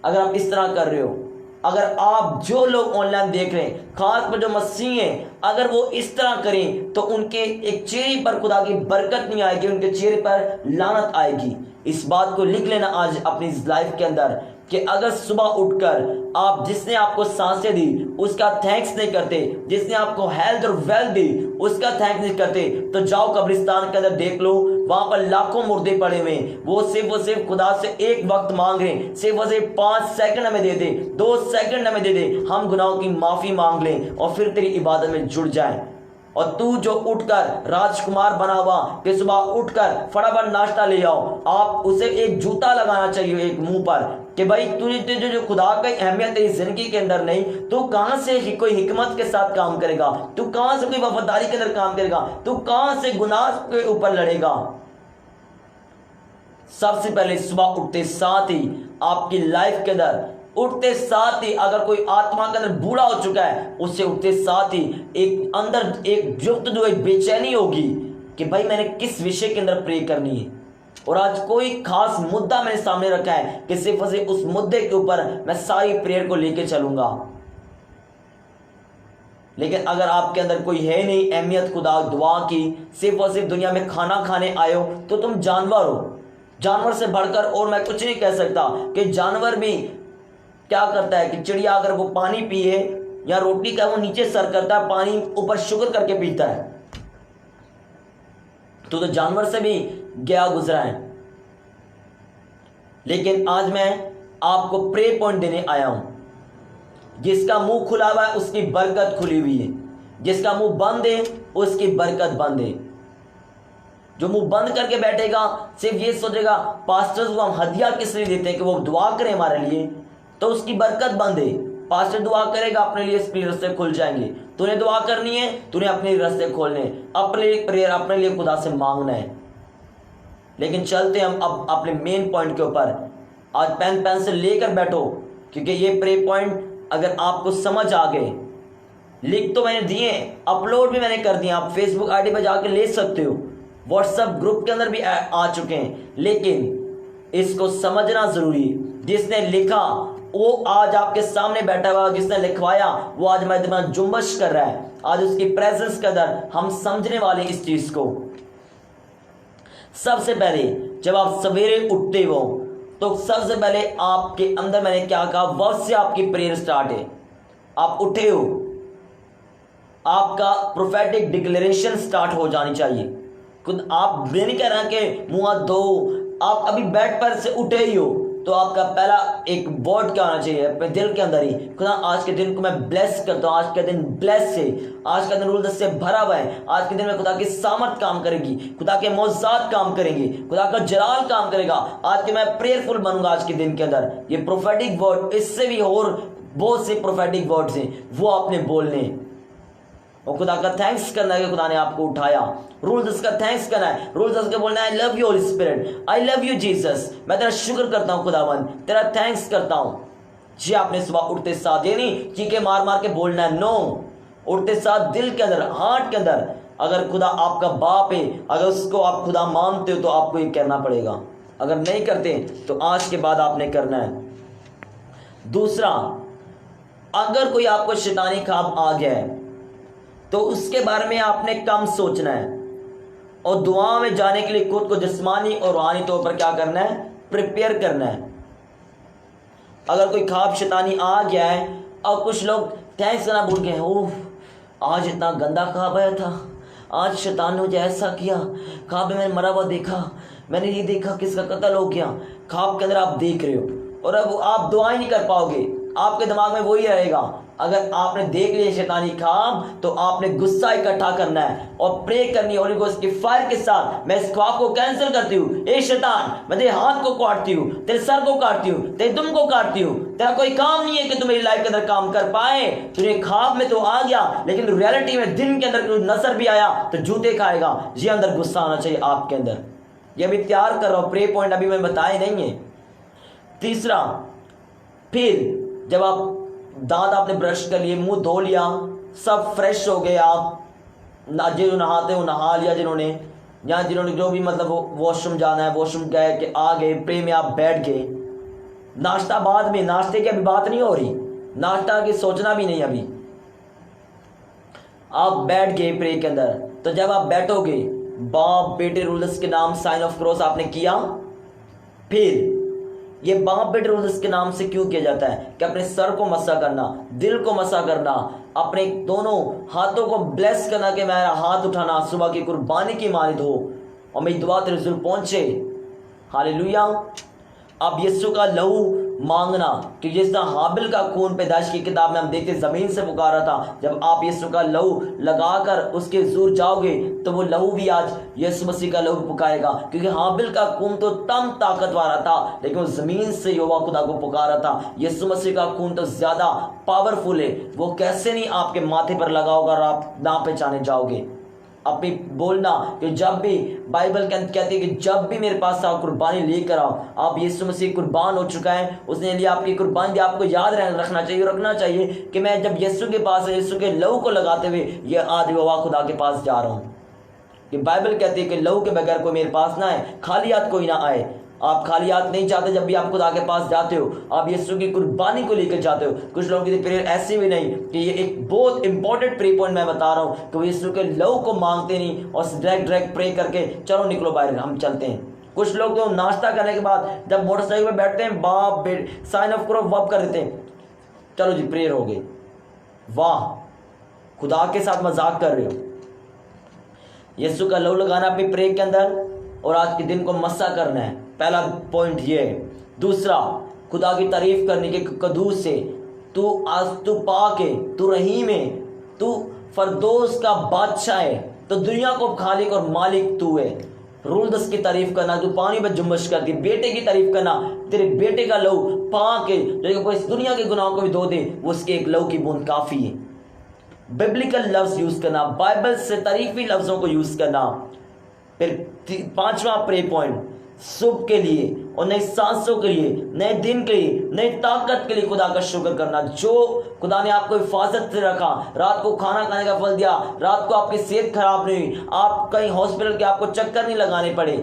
अगर आप इस तरह कर रहे हो, अगर आप जो लोग ऑनलाइन देख रहे हैं, खास पर जो मसीह हैं, अगर वो इस तरह करें तो उनके एक चेहरे पर खुदा की बरकत नहीं आएगी, उनके चेहरे पर लानत आएगी। इस बात को लिख लेना आज अपनी लाइफ के अंदर कि अगर सुबह उठकर आप जिसने आपको सांसें दी उसका थैंक्स नहीं करते, जिसने आपको हेल्थ और वेल्थ दी उसका थैंक्स नहीं करते, तो जाओ कब्रिस्तान के अंदर देख लो, वहां पर लाखों मुर्दे पड़े हुए, वो सिर्फ खुदा से एक वक्त मांग रहे हैं, सिर्फ 5 सेकंड हमें दे दे, 2 सेकंड हमें दे दे, हम गुनाहों की माफी मांग लें और फिर तेरी इबादत में जुड़ जाएं। और तू जो उठकर राजकुमार बना हुआ कि सुबह उठकर फटाफट नाश्ता ले आओ, आप उसे एक जूता लगाना चाहिए एक मुंह पर कि भाई तुझे जो खुदा की अहमियत तेरी जिंदगी के अंदर नहीं, तू कहां से कोई हिकमत के साथ काम करेगा, तू कहां से कोई वफादारी के अंदर काम करेगा, तू कहां से गुनाह के ऊपर लड़ेगा। सबसे पहले सुबह उठते साथ ही आपकी लाइफ के अंदर उठते साथ ही अगर कोई आत्मा के अंदर बूढ़ा हो चुका है, उससे उठते साथ ही एक अंदर एक जुक्त जो एक बेचैनी होगी कि भाई मैंने किस विषय के अंदर प्रे करनी है। और आज कोई खास मुद्दा मैंने सामने रखा है कि सिर्फ उस मुद्दे के ऊपर मैं सारी प्रेयर को लेके चलूंगा। लेकिन अगर आपके अंदर कोई है नहीं अहमियत खुदा दुआ की, सिर्फ और सिर्फ दुनिया में खाना खाने आए हो, तो तुम जानवर हो। जानवर से बढ़कर और मैं कुछ नहीं कह सकता कि जानवर भी क्या करता है कि चिड़िया अगर वो पानी पिए या रोटी का वो नीचे सर करता है, पानी ऊपर शुगर करके पीता है, तो जानवर से भी गया गुजरा है। लेकिन आज मैं आपको प्रे पॉइंट देने आया हूं। जिसका मुंह खुला हुआ है उसकी बरकत खुली हुई है, जिसका मुंह बंद है उसकी बरकत बंद है। जो मुंह बंद करके बैठेगा सिर्फ ये सोचेगा पास्टर्स को हम हदिया किस लिए देते हैं कि वो दुआ करें हमारे लिए, तो उसकी बरकत बंद है। पास्टर दुआ करेगा अपने लिए, इसके रास्ते खुल जाएंगे। तूने दुआ करनी है, तूने अपने रास्ते खोलने, अपने प्रेयर अपने लिए खुदा से मांगना है। लेकिन चलते हम अब अपने मेन पॉइंट के ऊपर। आज पेन पेंसिल लेकर बैठो, क्योंकि ये प्रे पॉइंट अगर आपको समझ आ गए, लिख तो मैंने दिए, अपलोड भी मैंने कर दिए, आप फेसबुक आईडी पर जाकर ले सकते हो, व्हाट्सएप ग्रुप के अंदर भी आ चुके हैं। लेकिन इसको समझना जरूरी। जिसने लिखा वो आज आपके सामने बैठा हुआ, जिसने लिखवाया वो आज मैदान जुम्बश कर रहा है। आज उसकी प्रेजेंस के अंदर हम समझने वाले इस चीज को। सबसे पहले जब आप सवेरे उठते हो तो सबसे पहले आपके अंदर मैंने क्या कहा, वर्ष से आपकी प्रेयर स्टार्ट है। आप उठे हो, आपका प्रोफेटिक डिक्लेरेशन स्टार्ट हो जानी चाहिए। खुद आप नहीं कह रहे कि मुंह हाथ धो, आप अभी बेड पर से उठे ही हो, तो आपका पहला एक वर्ड क्या होना चाहिए अपने दिल के अंदर ही, खुदा आज के दिन को मैं ब्लेस करता हूँ, आज का दिन ब्लेस है, आज का दिन रूल से भरा हुआ है, आज के दिन में खुदा की सामर्थ काम करेगी, खुदा के मौजूद काम करेंगे, खुदा का जलाल काम करेगा। आज के मैं प्रेयरफुल बनूंगा आज के दिन के अंदर। ये प्रोफेटिक वर्ड, इससे भी और बहुत से प्रोफेटिक वर्ड्स हैं, वो आपने बोलने और खुदा का थैंक्स करना है कि खुदा ने आपको उठाया। रूल्स का थैंक्स करना है, रूल्स का बोलना है I love you Holi spirit, I love you Jesus, मैं तेरा शुक्र करता हूँ खुदावन, तेरा थैंक्स करता हूँ। जी आपने सुबह उठते साथ, ये नहीं चीखे मार मार के बोलना है, नो, उठते साथ दिल के अंदर, हार्ट के अंदर, अगर खुदा आपका बाप है, अगर उसको आप खुदा मानते हो तो आपको ये करना पड़ेगा। अगर नहीं करते तो आज के बाद आपने करना है। दूसरा, अगर कोई आपको शैतानी ख्वाब आ गया है तो उसके बारे में आपने कम सोचना है और दुआ में जाने के लिए खुद को जिस्मानी और रूहानी तौर पर क्या करना है, प्रिपेयर करना है। अगर कोई ख्वाब शैतानी आ गया है और कुछ लोग थैंक्स करना भूल गए, ओह आज इतना गंदा ख्वाब आया था, आज शैतान ने मुझे ऐसा किया, ख्वाब में मैंने मरा हुआ देखा, मैंने ये देखा किसका कत्ल हो गया, ख्वाब के अंदर आप देख रहे हो और अब आप दुआ ही नहीं कर पाओगे, आपके दिमाग में वही रहेगा। अगर आपने देख लिया शैतानी ख्वाब तो आपने गुस्सा इकट्ठा करना है और प्रे करनी है होली गोस्ट की फायर के साथ, मैं इस ख्वाब को कैंसिल करती हूँ, ए शैतान मैं तेरे हाथ को काटती हूँ, तेरे सर को काटती हूँ, तेरे दुम को काटती हूँ, तेरा कोई काम नहीं है कि तुम मेरी लाइफ के अंदर काम कर पाए। तुझे ख्वाब में तो आ गया लेकिन रियलिटी में दिन के अंदर नजर भी आया तो जूते खाएगा। ये अंदर गुस्सा आना चाहिए आपके अंदर। ये अभी तैयार कर रहा हूँ, प्रे पॉइंट अभी मैं बताए नहीं है। तीसरा, फिर जब आप दांत आपने ब्रश कर लिए, मुंह धो लिया, सब फ्रेश हो गए, आप जिन्होंने नहाते हो नहा लिया, जिन्होंने जो भी मतलब वॉशरूम जाना है वॉशरूम गए कि आ गए, प्रे में आप बैठ गए, नाश्ता बाद में, नाश्ते की अभी बात नहीं हो रही, नाश्ता की सोचना भी नहीं अभी। आप बैठ गए प्रे के अंदर, तो जब आप बैठोगे, बाप बेटे रूलर्स के नाम साइन ऑफ क्रॉस आपने किया। फिर ये बाप बेटे रूलर्स के नाम से क्यों किया जाता है कि अपने सर को मसा करना, दिल को मसा करना, अपने दोनों हाथों को ब्लेस करना कि मेरा हाथ उठाना सुबह की कुर्बानी की मानित हो और मेरी दुआ तेरे हुजूर पहुंचे। हालेलुया। अब यीशु का लहू मांगना, कि जिस तरह हाबिल का खून पैदाइश की किताब में हम देखते जमीन से पुकारा था, जब आप यीशु का लहू लगाकर उसके हुजूर जाओगे तो वो लहू भी आज यीशु मसीह का लहू पुकारेगा। क्योंकि हाबिल का खून तो तम ताकतवर था, लेकिन वो जमीन से यहोवा खुदा को पुकारा था। यीशु मसीह का खून तो ज्यादा पावरफुल है, वो कैसे नहीं आपके माथे पर लगा होगा और आप ना पहचाने जाओगे। अपनी बोलना कि जब भी बाइबल के अंदर कहती है कि जब भी मेरे पास आओ कुर्बानी लेकर आओ। आप यीशु मसीह कुर्बान हो चुका है, उसने लिए आपकी कुर्बानी। आपको याद रखना चाहिए कि मैं जब यीशु के पास, यीशु के लहू को लगाते हुए ये आज यहोवा खुदा के पास जा रहा हूँ। कि बाइबल कहती है कि लहू के बगैर कोई मेरे पास ना आए, खाली हाथ कोई ना आए। आप खाली हाथ नहीं चाहते। जब भी आप खुदा के पास जाते हो, आप यीशु की कुर्बानी को लेकर जाते हो। कुछ लोगों की प्रेयर ऐसी भी नहीं कि ये एक बहुत इंपॉर्टेंट प्रे पॉइंट मैं बता रहा हूँ कि वो यीशु के लहू को मांगते नहीं और डायरेक्ट प्रे करके चलो निकलो बाहर, हम चलते हैं। कुछ लोग तो नाश्ता करने के बाद जब मोटरसाइकिल पर बैठते हैं, बाप बेट साइन ऑफ क्रॉस वप कर देते हैं, चलो जी प्रेयर हो गई। वाह, खुदा के साथ मजाक कर रहे हो। यीशु का लहू लगाना अपनी प्रे के अंदर और आज के दिन को मस्सा करना है। पहला पॉइंट ये है। दूसरा, खुदा की तारीफ करने के कदूस से, तू पाक है, तू रहीम है, तू फरदौस का बादशाह है, तो दुनिया को खालिक और मालिक तू है। रूल 10 की तारीफ करना, तू पानी में जुम्बश करती, बेटे की तारीफ करना, तेरे बेटे का लहू पाक है, जो इस दुनिया के गुनाहों को भी धो दे, वो उसके एक लहू की बूंद काफी है। बिब्लिकल लफ्ज यूज करना, बाइबल से तारीफी लफ्जों को यूज करना। फिर पांचवा प्रे पॉइंट, सुबह के लिए और नई सांसों के लिए, नए दिन के लिए, नई ताकत के लिए खुदा का शुक्र करना। जो खुदा ने आपको हिफाजत से रखा, रात को खाना खाने का फल दिया, रात को आपकी सेहत खराब नहीं हुई, आप कहीं हॉस्पिटल के आपको चक्कर नहीं लगाने पड़े,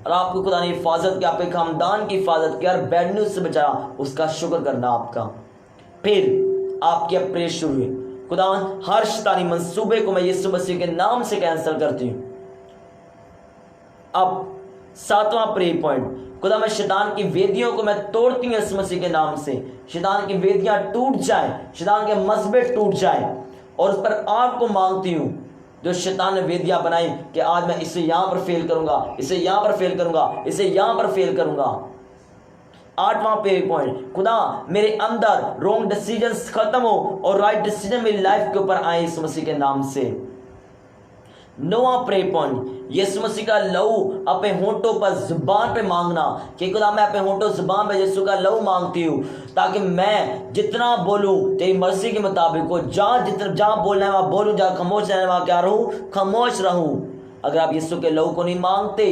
और आपको खुदा ने हिफाजत की, आपके खानदान की हिफाजत की, हर बैड न्यूज से बचाया, उसका शुक्र करना आपका। फिर आपकी अब प्रे शुरू हुई। खुदा हर शैतानी मंसूबे को मैं यीशु मसीह के नाम से कैंसिल करती हूँ। अब सातवां प्रे पॉइंट, खुदा मैं शैतान की वेदियों को मैं तोड़ती हूँ यीशु मसीह के नाम से। शैतान की वेदियां टूट जाएं, शैतान के मजबे टूट जाएं, और उस पर आग को मांगती हूँ जो शैतान ने वेदियां बनाई कि आज मैं इसे यहां पर फेल करूंगा, इसे यहां पर फेल करूंगा, इसे यहां पर फेल करूंगा। आठवां प्रे पॉइंट, खुदा मेरे अंदर रॉन्ग डिसीजंस खत्म हो और राइट डिसीजन मेरी लाइफ के ऊपर आए यीशु मसीह के नाम से। नौवां प्रे पॉइंट, यीशु मसीह का लहू अपने होंठों पर, जुबान पे मांगना कि खुदा मैं अपने होंठों जुबान पे यीशु का लहू मांगती हूँ, ताकि मैं जितना बोलूँ तेरी मर्जी के मुताबिक हो। जहाँ बोलना है वहाँ बोलूँ, जहाँ खामोश रहना है वहाँ क्या रहूँ, खामोश रहूँ। अगर आप यीशु के लहू को नहीं मांगते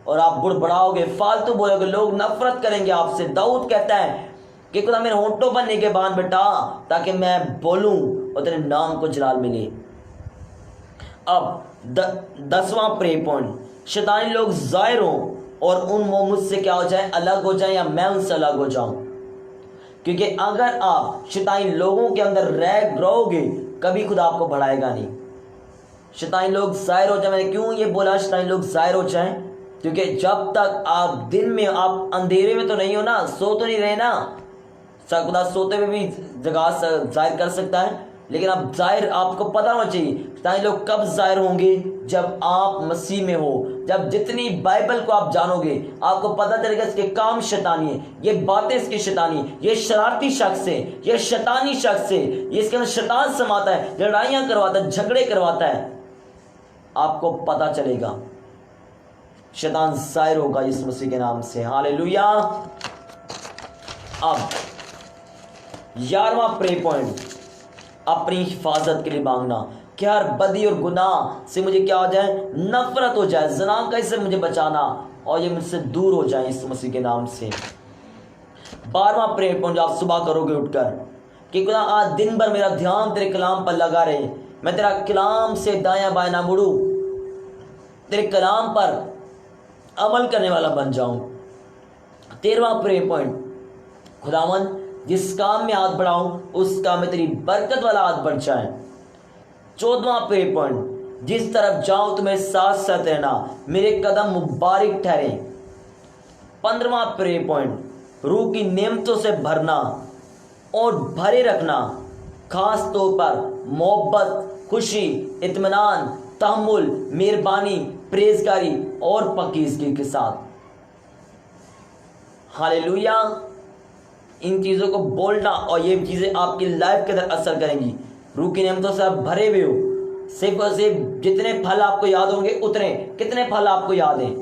और आप बुड़बड़ाओगे, फालतू बोलोगे, लोग नफरत करेंगे आपसे। दाऊद कहता है कि खुदा मेरे होंठों पर निगहबान बिठा, ताकि मैं बोलूँ और तेरे नाम को जलाल मिले। अब 10वां प्रे पॉइंट, शैतानी लोग जाहिर हों और वो मुझसे क्या हो जाए, अलग हो जाए, या मैं उनसे अलग हो जाऊं। क्योंकि अगर आप शैतानी लोगों के अंदर रहोगे, कभी खुदा आपको बढ़ाएगा नहीं। शैतानी लोग जाहिर हो जाए, मैंने क्यों ये बोला शैतानी लोग जाहिर हो जाए, क्योंकि जब तक आप दिन में, आप अंधेरे में तो नहीं हो ना, सो तो नहीं रहे ना। खुदा सोते हुए भी जगह जाहिर कर सकता है, लेकिन अब जाहिर आपको पता होना चाहिए शैतानी लोग कब जाहिर होंगे, जब आप मसीह में हो। जब जितनी बाइबल को आप जानोगे, आपको पता चलेगा इसके काम शैतानी है, ये बातें इसकी शैतानी है, ये शरारती शख्स है, ये शैतानी शख्स है, ये इसके अंदर शैतान समाता है, लड़ाइयां करवाता है, झगड़े करवाता है। आपको पता चलेगा, शैतान जाहिर होगा यीशु मसीह के नाम से। हालेलुया। अब 11वां प्रे पॉइंट, अपनी हिफाजत के लिए मांगना कि हर बदी और गुनाह से मुझे क्या हो जाए, नफरत हो जाए, ज़नाक़त से मुझे बचाना और ये मुझसे दूर हो जाए इस मसीह के नाम से। 12वां प्रे पॉइंट जो आप सुबह करोगे उठकर कि खुदा आज दिन भर मेरा ध्यान तेरे कलाम पर लगा रहे, मैं तेरा कलाम से दायां बायां ना मुड़ूं, तेरे कलाम पर अमल करने वाला बन जाऊं। 13वां प्रे पॉइंट, खुदावन जिस काम में हाथ बढ़ाऊं उस काम में तेरी बरकत वाला हाथ बढ़ जाए। 14वां प्रे पॉइंट, जिस तरफ जाऊं तुम्हें साथ साथ रहना, मेरे कदम मुबारक ठहरे। 15वां प्रे पॉइंट, रूह की नेमतों से भरना और भरे रखना, खास तौर पर मोहब्बत, खुशी, इत्मीनान, तहम्मुल, मेहरबानी, प्रेजगारी और पाकीज़गी के साथ। हालेलुया। इन चीज़ों को बोलना और ये चीज़ें आपकी लाइफ के अंदर असर करेंगी। रूह की नेमतों से आप भरे हुए हो, सिर्फ और सिर्फ जितने फल आपको याद होंगे उतने, कितने फल आपको याद हैं?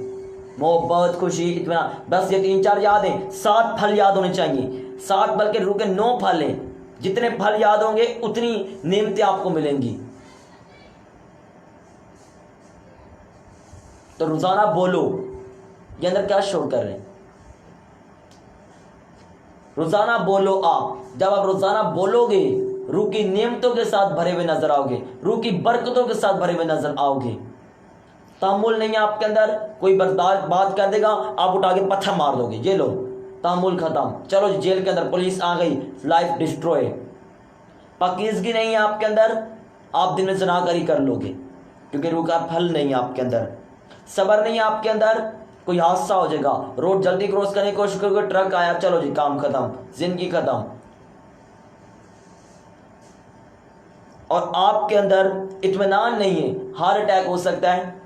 मोहब्बत, खुशी, इत्मीनान, बस ये 3-4 याद हैं। 7 फल याद होने चाहिए। 7 बल्कि रूह के 9 फल हैं। जितने फल याद होंगे उतनी नेमतें आपको मिलेंगी। तो रोजाना बोलो। ये अंदर क्या शोर कर रहे हैं? रोजाना बोलो। आप जब आप रोजाना बोलोगे रूह की नेमतों के साथ भरे हुए नजर आओगे, रूह की बरकतों के साथ भरे हुए नजर आओगे। तामुल नहीं है आपके अंदर, कोई बर्दाश्त बात कर देगा आप उठा के पत्थर मार दोगे, ये लो तामुल खत्म, चलो जेल के अंदर, पुलिस आ गई, लाइफ डिस्ट्रॉय। पाकीज़गी नहीं है आपके अंदर, आप दिन में ज़िनाकारी कर लोगे क्योंकि रूह का फल नहीं है आपके अंदर। सब्र नहीं है आपके अंदर, कोई हादसा हो जाएगा, रोड जल्दी क्रॉस करने की कोशिश करोगे, ट्रक आया, चलो जी काम खत्म, जिंदगी खत्म। और आपके अंदर इत्मीनान नहीं है, हार्ट अटैक हो सकता है।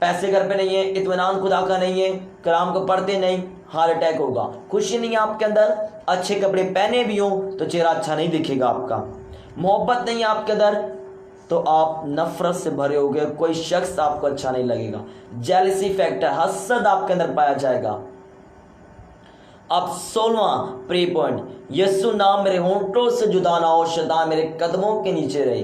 पैसे घर पे नहीं है, इत्मीनान खुदा का नहीं है, कलाम को पढ़ते नहीं, हार्ट अटैक होगा। खुशी नहीं है आपके अंदर, अच्छे कपड़े पहने भी हो तो चेहरा अच्छा नहीं दिखेगा आपका। मोहब्बत नहीं है आपके अंदर तो आप नफरत से भरे होगे, कोई शख्स आपको अच्छा नहीं लगेगा। जेलसी फैक्टर, हसद आपके अंदर पाया जाएगा। अब 16वां प्रे पॉइंट, यीशु नाम मेरे होंठों से जुदा ना हो, शैतान मेरे कदमों के नीचे रहे।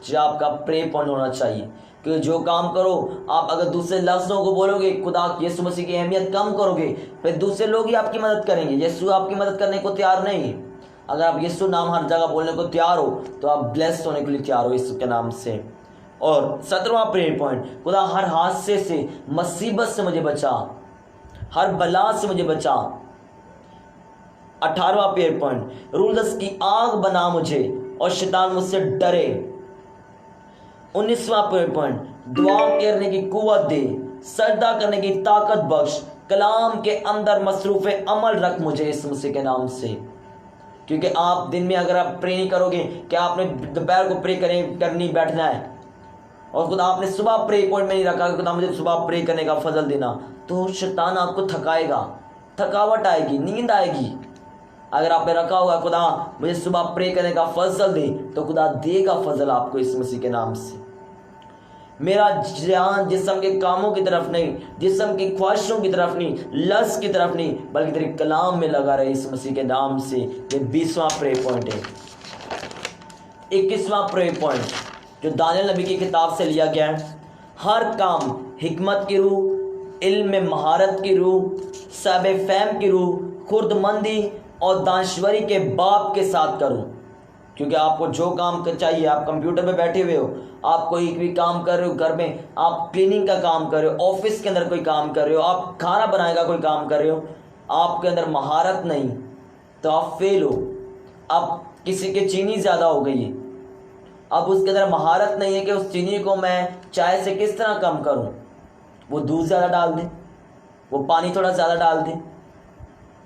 जो आपका प्रे पॉइंट होना चाहिए कि जो काम करो आप अगर दूसरे लफ्ज़ों को बोलोगे, खुदा यीशु मसीह की अहमियत कम करोगे, फिर दूसरे लोग ही आपकी मदद करेंगे। यीशु आपकी मदद करने को तैयार नहीं है। अगर आप यीशु नाम हर जगह बोलने को तैयार हो तो आप ब्लेस्ड होने के लिए तैयार हो यीशु के नाम से। और 17वां प्रे पॉइंट, खुदा हर हादसे से, मुसीबत से मुझे बचा, हर बला से मुझे बचा। 18वां प्रे पॉइंट, रूलस की आग बना मुझे और शैतान मुझसे डरे। 19वां प्रे पॉइंट, दुआ करने की कुव्वत दे, सजदा करने की ताकत बख्श, कलाम के अंदर मसरूफ़ अमल रख मुझे यीशु मसीह के नाम से। क्योंकि आप दिन में अगर आप प्रे नहीं करोगे, क्या आपने दोपहर को प्रे करनी बैठना है और खुदा आपने सुबह प्रे पॉइंट में नहीं रखा कि खुदा मुझे सुबह प्रे करने का फजल देना, तो शैतान आपको थकाएगा, थकावट आएगी, नींद आएगी। अगर आपने रखा होगा खुदा मुझे सुबह प्रे करने का फजल दे, तो खुदा देगा फजल आपको इस मसीह के नाम से। मेरा ध्यान जिस्म के कामों की तरफ नहीं, जिस्म की ख्वाहिशों की तरफ नहीं, लस की तरफ नहीं, बल्कि तेरे कलाम में लगा रहे इस मसीह के नाम से। ये 20वां प्रे पॉइंट है। 21वां प्रे पॉइंट जो दानियल नबी की किताब से लिया गया है, हर काम हिकमत की रूह, इल्म में महारत की रूह, सब फहम की रूह, खुर्दमंदी और दानश्वरी के बाप के साथ करूं। क्योंकि आपको जो काम चाहिए, आप कंप्यूटर पे बैठे हुए हो, आप कोई भी काम कर रहे हो, घर में आप क्लीनिंग का काम कर रहे हो, ऑफिस के अंदर कोई काम कर रहे हो, आप खाना बनाने का कोई काम कर रहे हो, आपके अंदर महारत नहीं तो आप फेल हो। अब किसी की चीनी ज़्यादा हो गई है, अब उसके अंदर महारत नहीं है कि उस चीनी को मैं चाय से किस तरह कम करूं। वो दूध ज़्यादा डाल दें, वो पानी थोड़ा ज़्यादा डाल दें,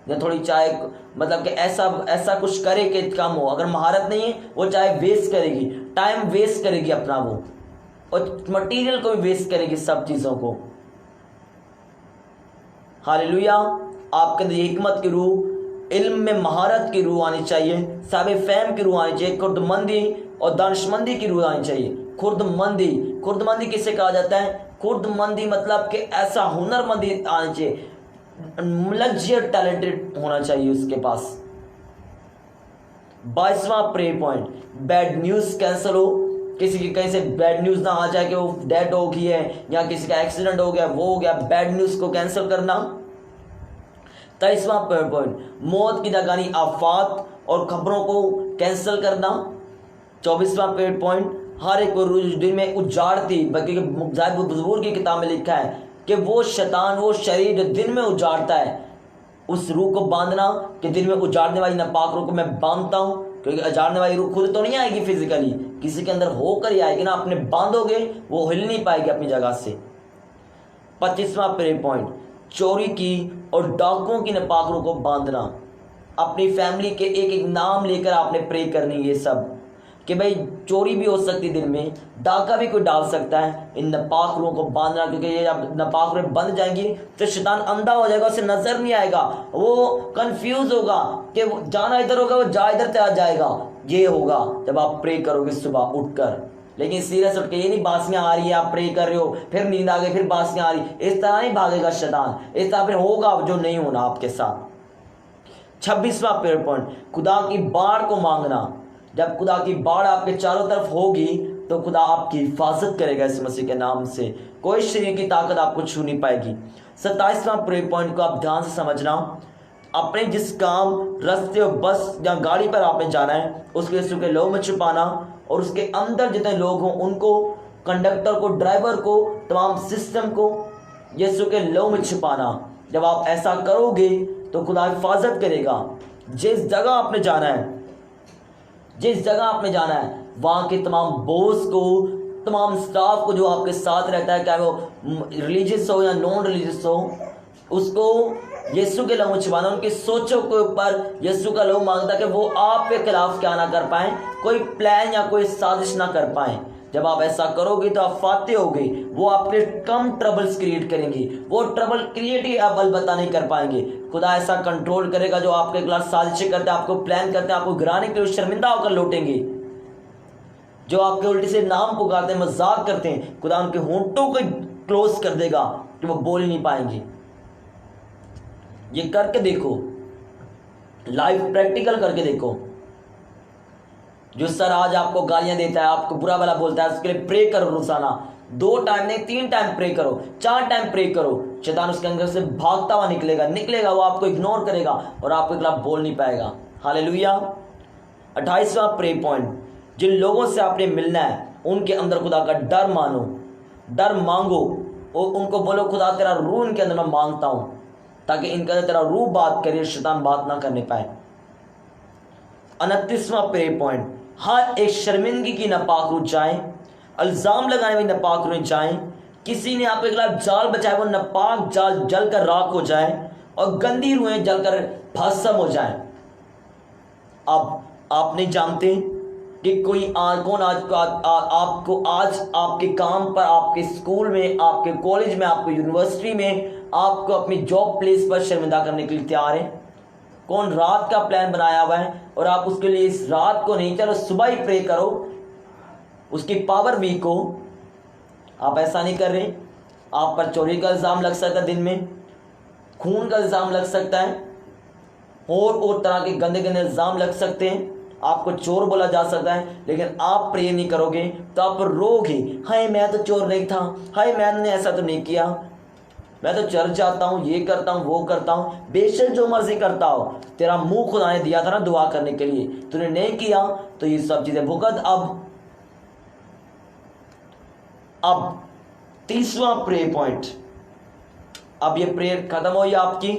या थोड़ी चाय, मतलब कि ऐसा कुछ करे कि कम हो। अगर महारत नहीं है वो चाय वेस्ट करेगी, टाइम वेस्ट करेगी अपना वो, और मटेरियल को भी वेस्ट करेगी, सब चीज़ों को। हालेलुया। आपके अंदर हिकमत की रूह, इल्म में महारत की रूह आनी चाहिए, साबे फहम की रूह आनी चाहिए, खुर्दमंदी और दानिशमंदी की रूह आनी चाहिए। खुर्दमंदी किसे कहा जाता है? खुर्दमंदी मतलब कि ऐसा हुनरमंदी आनी चाहिए, लग्जर टैलेंटेड होना चाहिए उसके पास। 22वां pray point, bad news cancel हो, किसी की कहीं से बैड न्यूज़ ना आ जाए कि वो डेड हो गई है या किसी का एक्सीडेंट हो गया, वो हो गया, बैड न्यूज़ को कैंसिल करना। 23वां प्रे पॉइंट, मौत की दगानी आफात और खबरों को कैंसिल करना। 24वां प्रे पॉइंट, हर एक को दिन में उजाड़ती, बल्कि बुजुर्ग की किताब में लिखा है कि वो शैतान, वो शरीर जो दिन में उजाड़ता है, उस रूह को बांधना कि दिल में उजाड़ने वाली नापाक रूह को मैं बांधता हूँ, क्योंकि उजाड़ने वाली रूह खुद तो नहीं आएगी फिजिकली, किसी के अंदर होकर ही आएगी ना। अपने बांधोगे वो हिल नहीं पाएगी अपनी जगह से। 25वां प्रेयर पॉइंट, चोरी की और डाकुओं की नापाक रूह को बांधना। अपनी फैमिली के एक एक नाम लेकर आपने प्रे करनी ये सब, कि भाई चोरी भी हो सकती दिल में, डाका भी कोई डाल सकता है। इन नापाक रूहों को बांधना, क्योंकि ये जब नापाक रूहें बंध जाएंगी तो शैतान अंधा हो जाएगा, उसे नजर नहीं आएगा, वो कंफ्यूज होगा कि जाना इधर होगा वो जा इधर आ जाएगा। ये होगा जब आप प्रे करोगे सुबह उठकर। लेकिन सीरियस उठ के ये नहीं बासियां आ रही है, आप प्रे कर रहे हो, फिर नींद आ गई, फिर बासियां आ रही, इस तरह नहीं भागेगा शैतान। इस तरह फिर होगा जो नहीं होना आपके साथ। 26वां प्रेयर पॉइंट, खुदा की बाढ़ को मांगना। जब खुदा की बाढ़ आपके चारों तरफ होगी तो खुदा आपकी हिफाजत करेगा इस मसीह के नाम से। कोई शरीर की ताकत आपको छू नहीं पाएगी। 27वां प्रेयर पॉइंट को आप ध्यान से समझना। अपने जिस काम, रास्ते और बस या गाड़ी पर आपने जाना है उसके यीशु के लहू में छुपाना, और उसके अंदर जितने लोग हों उनको, कंडक्टर को, ड्राइवर को, तमाम सिस्टम को यीशु के लहू में छुपाना। जब आप ऐसा करोगे तो खुदा हिफाजत करेगा। जिस जगह आपने जाना है, जिस जगह आपने जाना है, वहाँ के तमाम बॉस को, तमाम स्टाफ को जो आपके साथ रहता है, चाहे वो रिलीजियस हो या नॉन रिलीजियस हो, उसको यीशु के लहू में छुपाना। उनकी सोचों के ऊपर यीशु का लहू मांगता कि वो आपके खिलाफ क्या ना कर पाए, कोई प्लान या कोई साजिश ना कर पाए। जब आप ऐसा करोगे तो आप फाते होगे। वो आपके कम ट्रबल्स क्रिएट करेंगे, वो ट्रबल क्रिएट ही आप अलबत्ता नहीं कर पाएंगे। खुदा ऐसा कंट्रोल करेगा जो आपके खिलाफ साजिशें करते हैं, आपको प्लान करते हैं, आपको गिराने के लिए शर्मिंदा होकर लौटेंगे। जो आपके उल्टे से नाम पुकारते हैं, मजाक करते हैं, खुदा उनके होंठों को क्लोज कर देगा कि वो बोल ही नहीं पाएंगे। ये करके देखो, लाइव प्रैक्टिकल करके देखो। जो सर आज आपको गालियां देता है, आपको बुरा भला बोलता है, उसके लिए प्रे करो रोजाना। 2 टाइम नहीं 3 टाइम प्रे करो, 4 टाइम प्रे करो। शैतान उसके अंदर से भागता हुआ निकलेगा, वो आपको इग्नोर करेगा और आपके खिलाफ बोल नहीं पाएगा। हालेलुया। 28वां प्रे पॉइंट, जिन लोगों से आपने मिलना है उनके अंदर खुदा का डर मानो, डर मांगो, और उनको बोलो खुदा तेरा रूह इनके अंदर मैं मांगता हूं, ताकि इनके अंदर तेरा रूह बात करे, शैतान बात ना करने पाए। 29वां प्रे पॉइंट, हर एक शर्मिंदगी की नापाक रूह जाए, इल्जाम लगाने में नापाक रूह जाए, किसी ने आपके खिलाफ जाल बचाए वो नापाक जाल जलकर राख हो जाए, और गंदी रूहें जलकर भस्म हो जाए। अब आप नहीं जानते कि कौन आपको आज आपके काम पर, आपके स्कूल में, आपके कॉलेज में, आपके यूनिवर्सिटी में, आपको अपनी जॉब प्लेस पर शर्मिंदा करने के लिए तैयार है। कौन रात का प्लान बनाया हुआ है और आप उसके लिए इस रात को नहीं, चलो सुबह ही प्रे करो, उसकी पावर वीक हो। आप ऐसा नहीं कर रहे। आप पर चोरी का इल्ज़ाम लग सकता है, दिन में खून का इल्ज़ाम लग सकता है, और तरह के गंदे गंदे इल्ज़ाम लग सकते हैं, आपको चोर बोला जा सकता है। लेकिन आप प्रे नहीं करोगे तो आप रोगे, हाय मैं तो चोर नहीं था, हाय मैंने ऐसा तो नहीं किया, मैं तो चर्च जाता हूँ, ये करता हूँ, वो करता हूँ। बेशक जो मर्जी करता हो, तेरा मुंह खुदा ने दिया था ना दुआ करने के लिए, तूने नहीं किया तो ये सब चीजें भुगत। अब 30वां प्रे पॉइंट, अब ये प्रेयर खत्म हुई आपकी,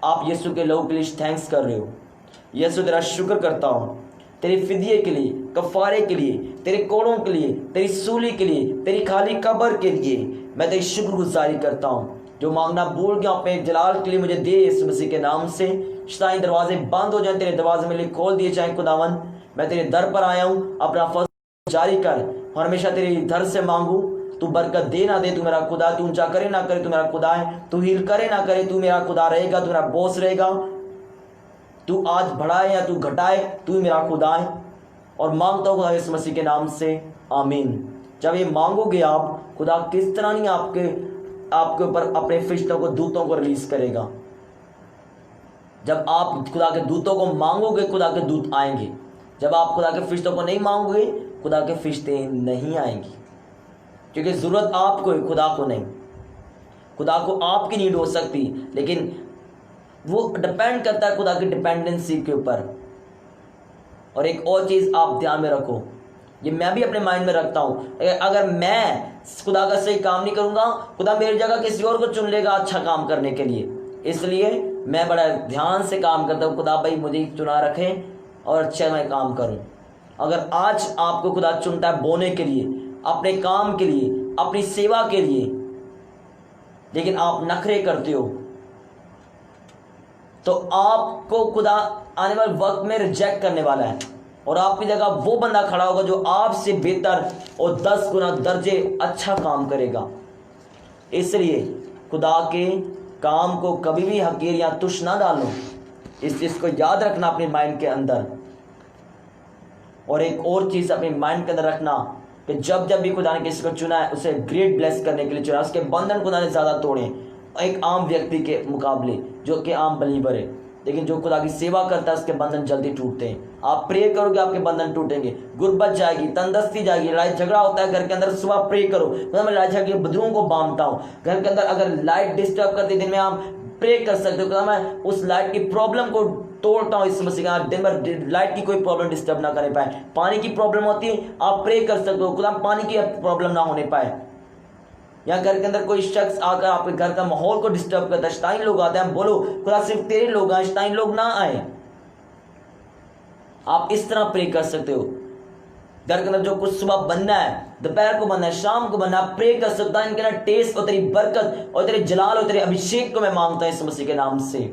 आप यीशु के लहू के लिए थैंक्स कर रहे हो। यीशु तेरा शुक्र करता हूँ, तेरे फिदिये के लिए, कफारे के लिए, तेरे कोड़ों के लिए, तेरी सूली के लिए, तेरी खाली कब्र के लिए मैं तेरी शुक्रगुजारी करता हूँ। जो मांगना भूल गया अपने जलाल के लिए मुझे दे यीशु मसीह के नाम से। शैतानी दरवाजे बंद हो जाए, तेरे दरवाजे मेरे लिए खोल दिए जाए। खुदावन मैं तेरे दर पर आया हूँ, अपना फजल जारी कर, और हमेशा तेरे दर से मांगू। तू बरकत दे ना दे, तू मेरा खुदा, तू ऊंचा करे ना करे, तू मेरा खुदा है। तू हील करे ना करे, तू मेरा खुदा रहेगा, तू मेरा बॉस रहेगा। तू आज बढ़ाए या तू घटाए, तू मेरा खुदा है। और मांगता हूँ खुदा यीशु मसीह के नाम से, आमीन। जब ये मांगोगे आप, खुदा किस तरह नहीं आपके ऊपर अपने फरिश्तों को, दूतों को रिलीज करेगा। जब आप खुदा के दूतों को मांगोगे, खुदा के दूत आएंगे। जब आप खुदा के फरिश्तों को नहीं मांगोगे, खुदा के फरिश्ते नहीं आएंगे, क्योंकि जरूरत आपको है, खुदा को नहीं। खुदा को आपकी नीड हो सकती, लेकिन वो डिपेंड करता है खुदा की डिपेंडेंसी के ऊपर। और एक और चीज आप ध्यान में रखो, ये मैं भी अपने माइंड में रखता हूँ, अगर मैं खुदा का सही काम नहीं करूंगा, खुदा मेरी जगह किसी और को चुन लेगा अच्छा काम करने के लिए। इसलिए मैं बड़ा ध्यान से काम करता हूँ, खुदा भाई मुझे चुना रखे और अच्छा मैं काम करूँ। अगर आज आपको खुदा चुनता है बोने के लिए, अपने काम के लिए, अपनी सेवा के लिए, लेकिन आप नखरे करते हो, तो आपको खुदा आने वाले वक्त में रिजेक्ट करने वाला है और आपकी जगह वो बंदा खड़ा होगा जो आपसे बेहतर और 10 गुना दर्जे अच्छा काम करेगा। इसलिए खुदा के काम को कभी भी हकीर या तुच्छ ना डालो। इस चीज़ को याद रखना अपने माइंड के अंदर। और एक और चीज़ अपने माइंड के अंदर रखना कि जब जब भी खुदा ने किसी को चुना है उसे ग्रेट ब्लेस करने के लिए चुना, उसके बंधन खुदा ने ज़्यादा तोड़े एक आम व्यक्ति के मुकाबले जो कि आम बलीवर है। लेकिन जो खुदा की सेवा करता है उसके बंधन जल्दी टूटते हैं। आप प्रे करोगे आपके बंधन टूटेंगे, गुर्बत जाएगी, तंदस्ती जाएगी, लड़ाई झगड़ा होता है घर के अंदर, सुबह प्रे करो। मैं लड़ाई झगड़े बदरुओं को बांधता हूँ घर के अंदर। अगर लाइट डिस्टर्ब करती दिन में आप प्रे कर सकते हो, मैं उस लाइट की प्रॉब्लम को तोड़ता हूँ इस मसीह का। दिन भर लाइट की कोई प्रॉब्लम डिस्टर्ब ना कर पाए। पानी की प्रॉब्लम होती है, आप प्रे कर सकते हो खुदा पानी की प्रॉब्लम ना होने पाए। या घर के अंदर कोई शख्स आकर आपके घर का माहौल को डिस्टर्ब करता है, शैतानी लोग आते हैं, बोलो खुदा सिर्फ तेरे लोग आए, शैतानी लोग ना आए। आप इस तरह प्रे कर सकते हो। घर के अंदर जो कुछ सुबह बनना है, दोपहर को बनना है, शाम को बनना है, प्रे कर सकता है। इनके अंदर टेस्ट और तेरी बरकत और तेरे जलाल और तेरे अभिषेक को मैं मांगता हूं इस मसीह के नाम से।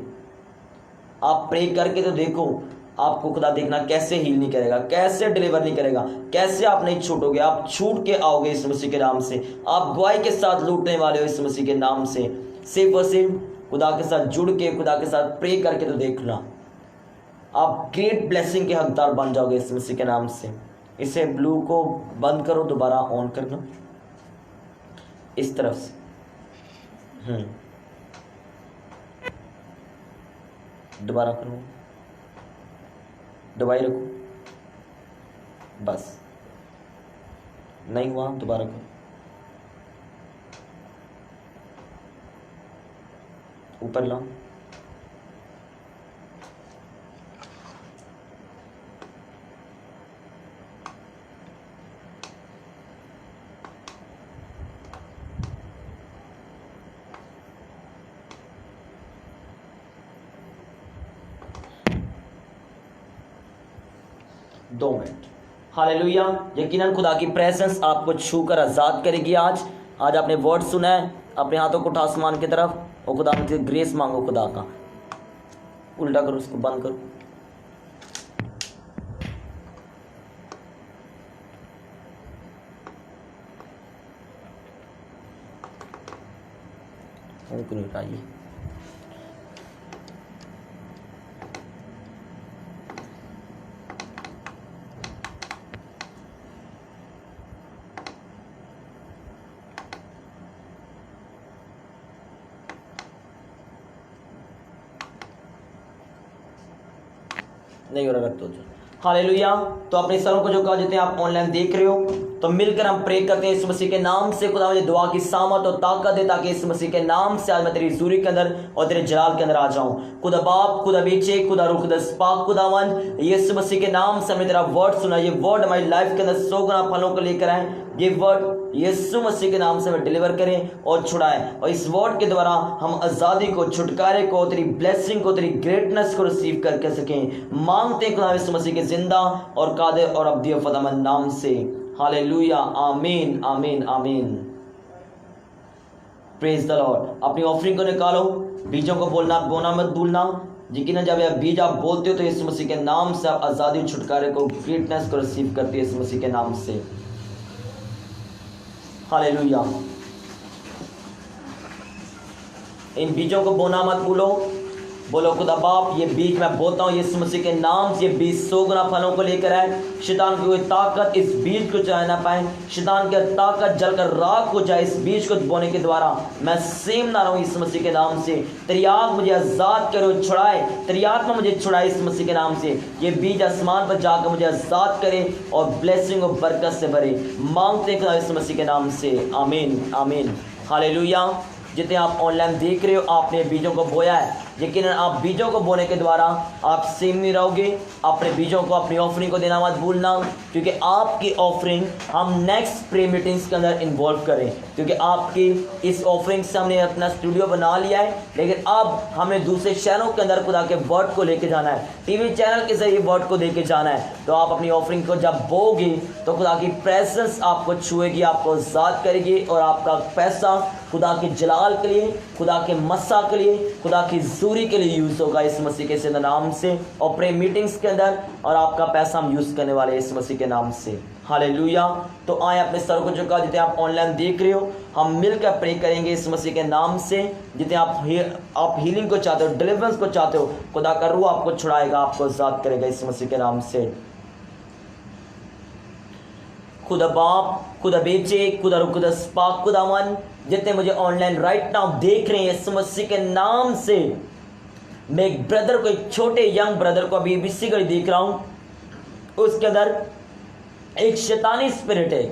आप प्रे करके तो देखो, आपको खुदा देखना कैसे हील नहीं करेगा, कैसे डिलीवर नहीं करेगा, कैसे आप नहीं छूटोगे। आप छूट के आओगे इस मसीह के नाम से। आप गवाही के साथ लूटने वाले हो इस मसीह के नाम से। सिर्फ और सिर्फ खुदा के साथ जुड़ के, खुदा के साथ प्रे करके तो देखना, आप ग्रेट ब्लेसिंग के हकदार बन जाओगे इस मसीह के नाम से। इसे ब्लू को बंद करो, दोबारा ऑन करना इस तरफ से। दोबारा करो, दबाई रखो, बस नहीं हुआ दोबारा करो, ऊपर लाओ। दो मिनट। हालेलुया। यकीनन खुदा की प्रेजेंस आपको छूकर आज़ाद करेगी। आज आपने वर्ड सुना है, अपने हाथों को उठा आसमान की तरफ और खुदा से ग्रेस मांगो। खुदा का उल्टा करो, उसको बंद करो। उठाइए। नहीं हो रहा, रख दो। हालेलुया। तो अपने सरों को जो कहा, जितने आप ऑनलाइन देख रहे हो, तो मिलकर हम प्रे करते हैं इस मसीह के नाम से। खुदा मुझे दुआ की सामत और ताकत दे, ताकि इस मसीह के नाम से आज मैं तेरी हुजूरी के अंदर और तेरे जलाल के अंदर आ जाऊं। खुदा बाप, खुदा बेचे, खुदा रूह कुदस पाक, खुदावन यीशु मसीह के नाम से हमने तेरा वर्ड सुना। ये वर्ड हमारी लाइफ के अंदर 100 गुना फलों को लेकर आए। ये वर्ड यीशु मसीह के नाम से हमें डिलीवर करें और छुड़ाएं, और इस वर्ड के द्वारा हम आज़ादी को, छुटकारे को, तेरी ब्लेसिंग को, तेरी ग्रेटनेस को रिसीव करके सकें। मांगते हैं खुदा यीशु मसीह के जिंदा और कादिर और अब्दी फदामंद नाम से। हालेलुया। आमीन, आमीन, आमीन। Praise the Lord. अपनी ऑफरिंग को निकालो, बीजों को बोना मत भूलना। यकीनन जब यह बीज आप बोलते हो तो यीशु मसीह के नाम से आप आज़ादी, छुटकारे को, ग्रेटनेस को रिसीव करते हैं यीशु मसीह के नाम से। हालेलुया। इन बीजों को बोना मत भूलो। बोलो खुदा बाप, ये बीज मैं बोता हूँ यीशु मसीह के नाम से। ये बीज 100 गुना फलों को लेकर आए। शैतान की कोई ताकत इस बीज को चला ना पाए। शैतान की ताकत जलकर राख हो जाए इस बीज को बोने के द्वारा। मैं सेम ना रहूँ यीशु मसीह के नाम से। तेरी आग मुझे आज़ाद करो, छुड़ाए। तेरी आत्मा मुझे छुड़ाए इस मसीह के नाम से। ये बीज आसमान पर जाकर मुझे आज़ाद करे और ब्लेसिंग और बरकत से भरे। मांगते हैं यीशु मसीह के नाम से। आमीन, आमीन। हालेलुया। जितने आप ऑनलाइन देख रहे हो, आपने बीजों को बोया है। यकीनन आप बीजों को बोने के द्वारा आप सेम नहीं रहोगे। अपने बीजों को, अपनी ऑफरिंग को देना मत भूलना, क्योंकि आपकी ऑफरिंग हम नेक्स्ट प्रे मीटिंग्स के अंदर इन्वॉल्व करें, क्योंकि आपकी इस ऑफरिंग से हमने अपना स्टूडियो बना लिया है, लेकिन अब हमें दूसरे शहरों के अंदर खुदा के वर्ड को लेके जाना है, टीवी चैनल के जरिए वर्ड को लेके जाना है। तो आप अपनी ऑफरिंग को जब बोगे तो खुदा की प्रेजेंस आपको छुएगी, आपको आज़ाद करेगी, और आपका पैसा खुदा के जलाल के लिए, खुदा के मस्सा के लिए, खुदा की ज़ूरी के लिए यूज़ होगा इस मसीह के जिंदा नाम से, और प्रे मीटिंग्स के अंदर, और आपका पैसा हम यूज़ करने वाले इस मसीह के नाम से। हालेलुया। तो आए अपने सर को झुका, जितने आप ऑनलाइन देख रहे हो, हम मिलकर प्रे करेंगे इस मसीह के नाम से। जितने आप हीलिंग को चाहते हो, डिलीवरेंस को चाहते हो, खुदा का रूह आपको छुड़ाएगा, आपको आज़ाद करेगा इस मसीह के नाम से। खुदा बाप, खुदा बेचे, खुदा रूह, खुदा पाक, खुदावन, जितने मुझे ऑनलाइन राइट नाउ देख रहे हैं इस मसीह के नाम से, मैं एक ब्रदर को, एक छोटे यंग ब्रदर को अभी इसी घड़ी देख रहा हूँ, उसके अंदर एक शैतानी स्पिरिट है,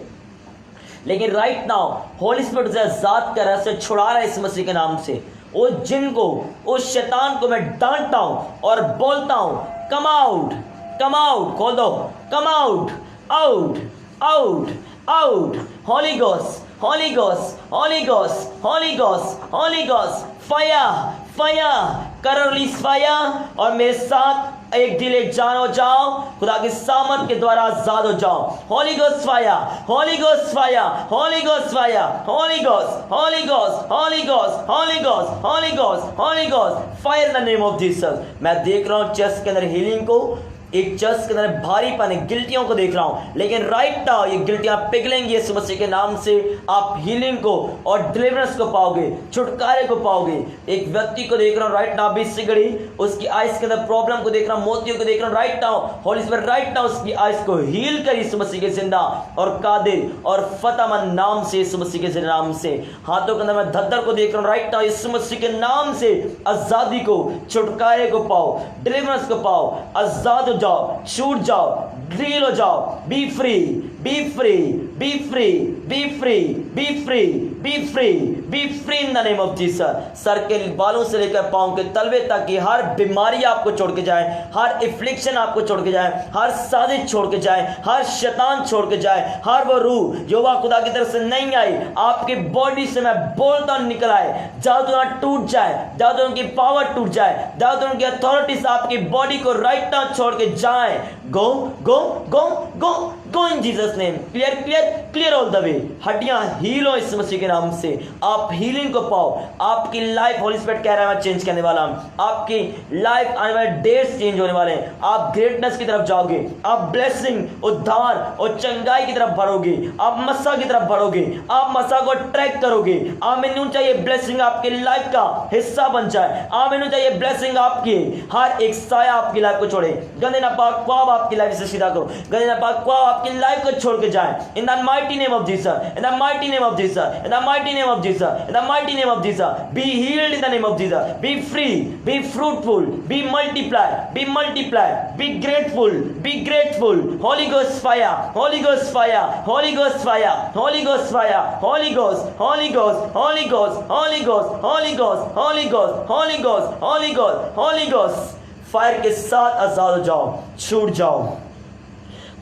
लेकिन राइट नाउ होली स्पिरिट से आजाद कर रहा है, से छुड़ा रहा है इस मसीह के नाम से। उस जिन को, उस शैतान को मैं डांटता हूँ और बोलता हूँ, कम आउट, कम आउट, खोल दो, come out, out, out, out, Holi ghost, Holi ghost, Holi ghost, Holi ghost, Holi ghost, fire, fire, करो रिलीज फायर, और मेरे साथ एक दिल एक जान हो जाओ, खुदा की सामर्थ के द्वारा आजाद हो जाओ। Holi ghost fire, Holi ghost fire, Holi ghost fire, Holi ghost, Holi ghost, Holi ghost, Holi ghost, Holi ghost, Holi ghost fire in the name of Jesus. मैं देख रहा हूँ चर्च के अंदर हीलिंग को, एक चर्च के अंदर भारी पाने गिल्टियों को देख रहा हूं, लेकिन राइट नाउ ये गिल्टियां पिघलेंगी इस मसीह के नाम से। आप हीलिंग को और डिलीवरेंस को पाओगे, छुटकारे को पाओगे। एक व्यक्ति को देख रहा हूं राइट नाउ, 20 घड़ी उसकी आइस के अंदर प्रॉब्लम को देख रहा हूं, मोतियों को देख रहा हूं right now. Holi spirit right now उसकी आइस को हील कर इस मसीह के जिंदा और कादिर और फतेहमंद नाम से, इस मसीह के जिंदा नाम से। हाथों के अंदर मैं धद्दर को देख रहा हूं राइट नाउ, इस मसीह के नाम से आजादी को, छुटकारे को पाओ, डिलीवरेंस को पाओ, आजाद जाओ, छूट जाओ, हील हो जाओ, B free, B free, B free, B free, B free, B free, B free in the name of Jesus. Sir के बालों से लेकर पांव के तलवे तक की हर बीमारी आपको छोड़ के जाए, हर इफ्लिक्शन आपको छोड़ के जाए, हर साजिश छोड़ के जाए, हर शैतान छोड़ के जाए, हर वो रूह जो खुदा की तरफ से नहीं आई आपकी बॉडी से मैं बोलता हूं निकल आए, जादू टूट जाए, जादू की पावर टूट जाए, जादू की अथॉरिटीज आपकी बॉडी को राइट नाउ छोड़ के जाए। Go go go go go in Jesus name. Clear clear clear all the way. हड्डियां हील हो इस मसीह के नाम से। आप हीलिंग को पाओ। आपकी लाइफ होली स्पिरिट कह रहा है मैं चेंज करने वाला हूं। आपकी लाइफ आने वाले डेज चेंज होने वाले हैं। आप ग्रेटनेस की तरफ जाओगे, आप ब्लेसिंग, उद्धार और चंगाई की तरफ बढ़ोगे, आप मसा की तरफ बढ़ोगे, आप मसा को ट्रैक करोगे। आमीन चाहिए ब्लेसिंग आपकी लाइफ का हिस्सा बन जाए। आमीन चाहिए ब्लेसिंग आपकी हर एक साया आपकी लाइफ को छोड़े। गंदे नापाक ख्वाब आपकी लाइफ से सीधा करो। गंदे नापाक ख्वाब आपकी लाइफ को छोड़ के जाए। In the mighty name of Jesus, in the mighty name of Jesus, in the mighty name of Jesus, in the mighty name of Jesus. Be healed in the name of Jesus. B free, be fruitful, B multiply, B multiply, be grateful, be grateful. Holi ghost fire, Holi ghost fire, Holi ghost fire, Holi ghost fire, Holi ghost, Holi ghost, Holi ghost, Holi ghost, Holi ghost, Holi ghost, Holi ghost, Holi ghost, Holi ghost fire के साथ आजाद हो जाओ, छूट जाओ।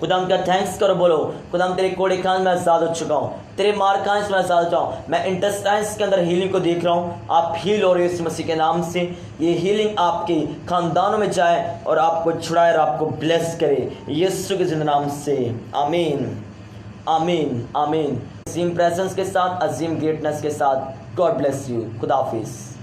खुदाम का thanks करो, बोलो खुदाम तेरे कोड़े खान में आजाद हो चुका हूँ, तेरे मार खान में आजाद हो जाऊँ। मैं इंटेस्टाइन्स के अंदर हीलिंग को देख रहा हूँ। आप हील हो रहे हो इस मसीह के नाम से। ये हीलिंग आपके खानदानों में जाए और आपको छुड़ाए और आपको ब्लेस करे यीशु के जिंदा नाम से। आमीन, आमीन, आमीन। अजीम प्रेजेंस के साथ, अजीम ग्रेटनेस के साथ। God bless you. खुदा हाफिज।